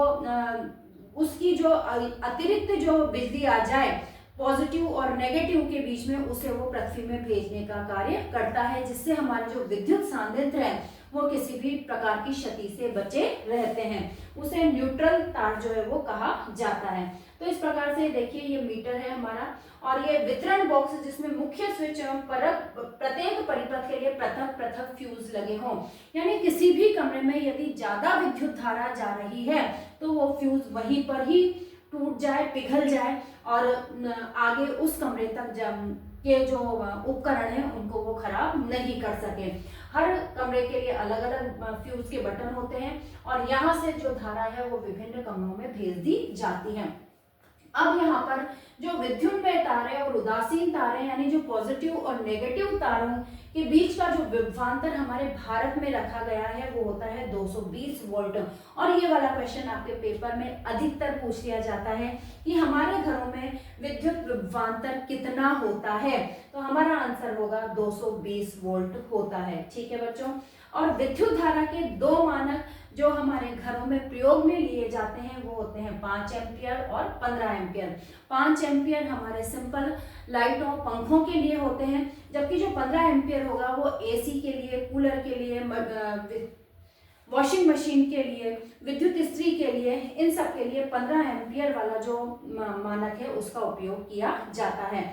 उसकी जो अतिरिक्त जो बिजली आ जाए पॉजिटिव और नेगेटिव के बीच में, उसे वो पृथ्वी में भेजने का कार्य करता है, जिससे हमारे जो विद्युत सांद्रित्र है वो किसी भी प्रकार की क्षति से बचे रहते हैं। उसे न्यूट्रल तार जो है वो कहा जाता है। तो इस प्रकार से देखिए ये मीटर है हमारा, और ये वितरण बॉक्स जिसमें मुख्य स्विच एवं प्रत्येक परिपथ के लिए पृथक पृथक फ्यूज लगे हों। यानी किसी भी कमरे में यदि ज्यादा विद्युत धारा जा रही है तो वो फ्यूज वहीं पर ही टूट जाए, पिघल जाए, और आगे उस कमरे तक के जो उपकरण है उनको वो खराब नहीं कर सके। हर कमरे के लिए अलग अलग फ्यूज के बटन होते हैं, और यहाँ से जो धारा है वो विभिन्न कमरों में भेज दी जाती है। अब यहाँ पर जो विद्युन्मय तार है और उदासीन तार है, यानी जो पॉजिटिव और नेगेटिव तारों के बीच का जो विभवांतर हमारे भारत में रखा गया है वो होता है 220 वोल्ट। और ये वाला क्वेश्चन आपके पेपर में अधिकतर पूछ लिया जाता है कि हमारे घरों में विद्युत विभवांतर कितना होता है, तो हमारा आंसर होगा 220 वोल्ट होता है। ठीक है बच्चों। और विद्युत धारा के दो मानक जो हमारे घरों में प्रयोग में लिए जाते हैं वो होते हैं 5 एम्पियर और 15 एम्पियर। 5 एम्पियर हमारे सिंपल लाइटों पंखों के लिए होते हैं, जबकि जो 15 एम्पियर होगा वो एसी के लिए, कूलर के लिए, वॉशिंग मशीन के लिए, विद्युत इस्त्री के लिए, इन सब के लिए 15 एम्पियर वाला जो मानक है उसका उपयोग किया जाता है।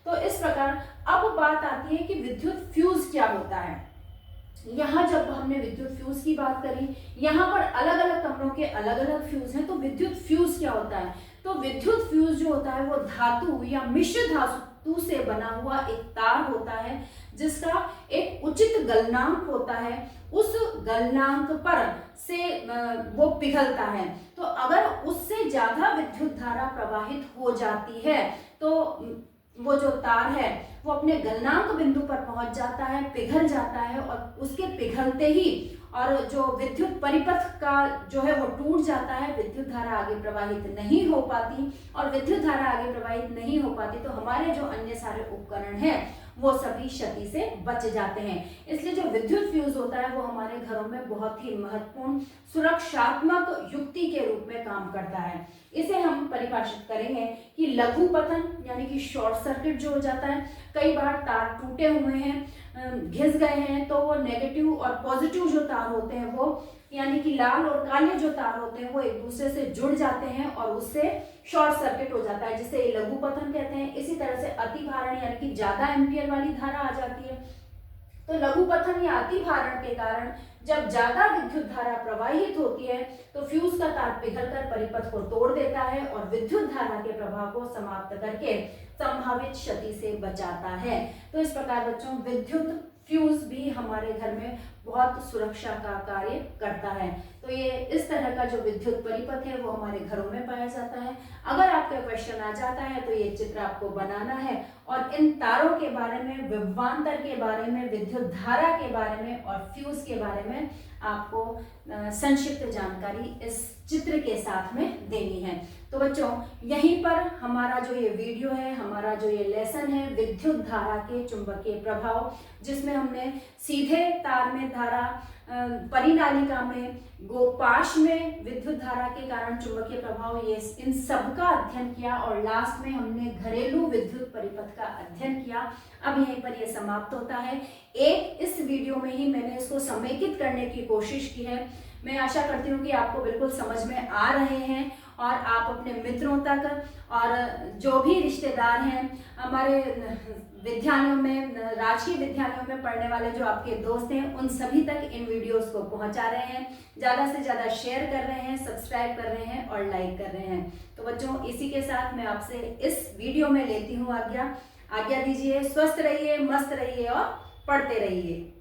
तो इस प्रकार अब बात आती है कि विद्युत फ्यूज क्या होता है। यहाँ जब हमने विद्युत फ्यूज की बात करी, यहाँ पर अलग अलग कमरों के अलग अलग फ्यूज हैं, तो विद्युत फ्यूज क्या होता है। तो विद्युत फ्यूज जो होता है वो धातु या मिश्र धातु से बना हुआ एक तार होता है, जिसका एक उचित गलनांक होता है। उस गलनांक पर से वो पिघलता है। तो अगर उससे ज्यादा विद्युत धारा प्रवाहित हो जाती है तो वो जो तार है वो अपने गलनांक बिंदु पर पहुंच जाता है, पिघल जाता है, और उसके पिघलते ही और जो विद्युत परिपथ का जो है वो टूट जाता है, विद्युत धारा आगे प्रवाहित नहीं हो पाती, और विद्युत धारा आगे प्रवाहित नहीं हो पाती तो हमारे जो अन्य सारे उपकरण हैं वो सभी क्षति से बच जाते हैं। इसलिए जो विद्युत फ्यूज होता है वो हमारे घरों में बहुत ही महत्वपूर्ण सुरक्षात्मक युक्ति के रूप में काम करता है। इसे हम परिभाषित करेंगे कि लघु पतन यानी कि शॉर्ट सर्किट जो हो जाता है, कई बार तार टूटे हुए हैं, घिस गए हैं, तो वो नेगेटिव और पॉजिटिव जो तार होते हैं वो यानी कि लाल और काले जो तार होते हैं वो एक दूसरे से जुड़ जाते हैं और उससे शॉर्ट सर्किट हो जाता है, जिसे लघु पतन कहते हैं। इसी तरह से अतिभारण यानी कि ज्यादा एम्पियर वाली धारा आ जाती है। तो लघु पतन या अतिभारण के कारण जब ज्यादा विद्युत धारा प्रवाहित होती है तो फ्यूज का तार पिघलकर परिपथ को तोड़ देता है और विद्युत धारा के प्रभाव को समाप्त करके संभावित क्षति से बचाता है। तो इस प्रकार बच्चों विद्युत फ्यूज भी हमारे घर में बहुत सुरक्षा का कार्य करता है। तो ये इस तरह का जो विद्युत परिपथ है वो हमारे घरों में पाया जाता है। अगर आपका क्वेश्चन आ जाता है तो ये चित्र आपको बनाना है और इन तारों के बारे में, विभवांतर के बारे में, विद्युत धारा के बारे में और फ्यूज के बारे में आपको संक्षिप्त जानकारी इस चित्र के साथ में देनी है। तो बच्चों यहीं पर हमारा जो ये वीडियो है, हमारा जो ये लेसन है विद्युत धारा के चुंबकीय प्रभाव, जिसमें हमने सीधे तार में धारा, परिनालिका में, गोपाश में विद्युत धारा के कारण चुंबकीय प्रभाव, ये इन सब का अध्ययन किया और लास्ट में हमने घरेलू विद्युत परिपथ का अध्ययन किया। अब यहीं पर यह समाप्त होता है। इस वीडियो में ही मैंने इसको समेकित करने की कोशिश की है। मैं आशा करती हूँ कि आपको बिल्कुल समझ में आ रहे हैं और आप अपने मित्रों तक और जो भी रिश्तेदार हैं, हमारे विद्यालयों में, राजकीय विद्यालयों में पढ़ने वाले जो आपके दोस्त हैं, उन सभी तक इन वीडियोस को पहुंचा रहे हैं, ज़्यादा से ज़्यादा शेयर कर रहे हैं, सब्सक्राइब कर रहे हैं और लाइक कर रहे हैं। तो बच्चों, इसी के साथ मैं आपसे इस वीडियो में लेती हूँ आज्ञा दीजिए। स्वस्थ रहिए, मस्त रहिए और पढ़ते रहिए।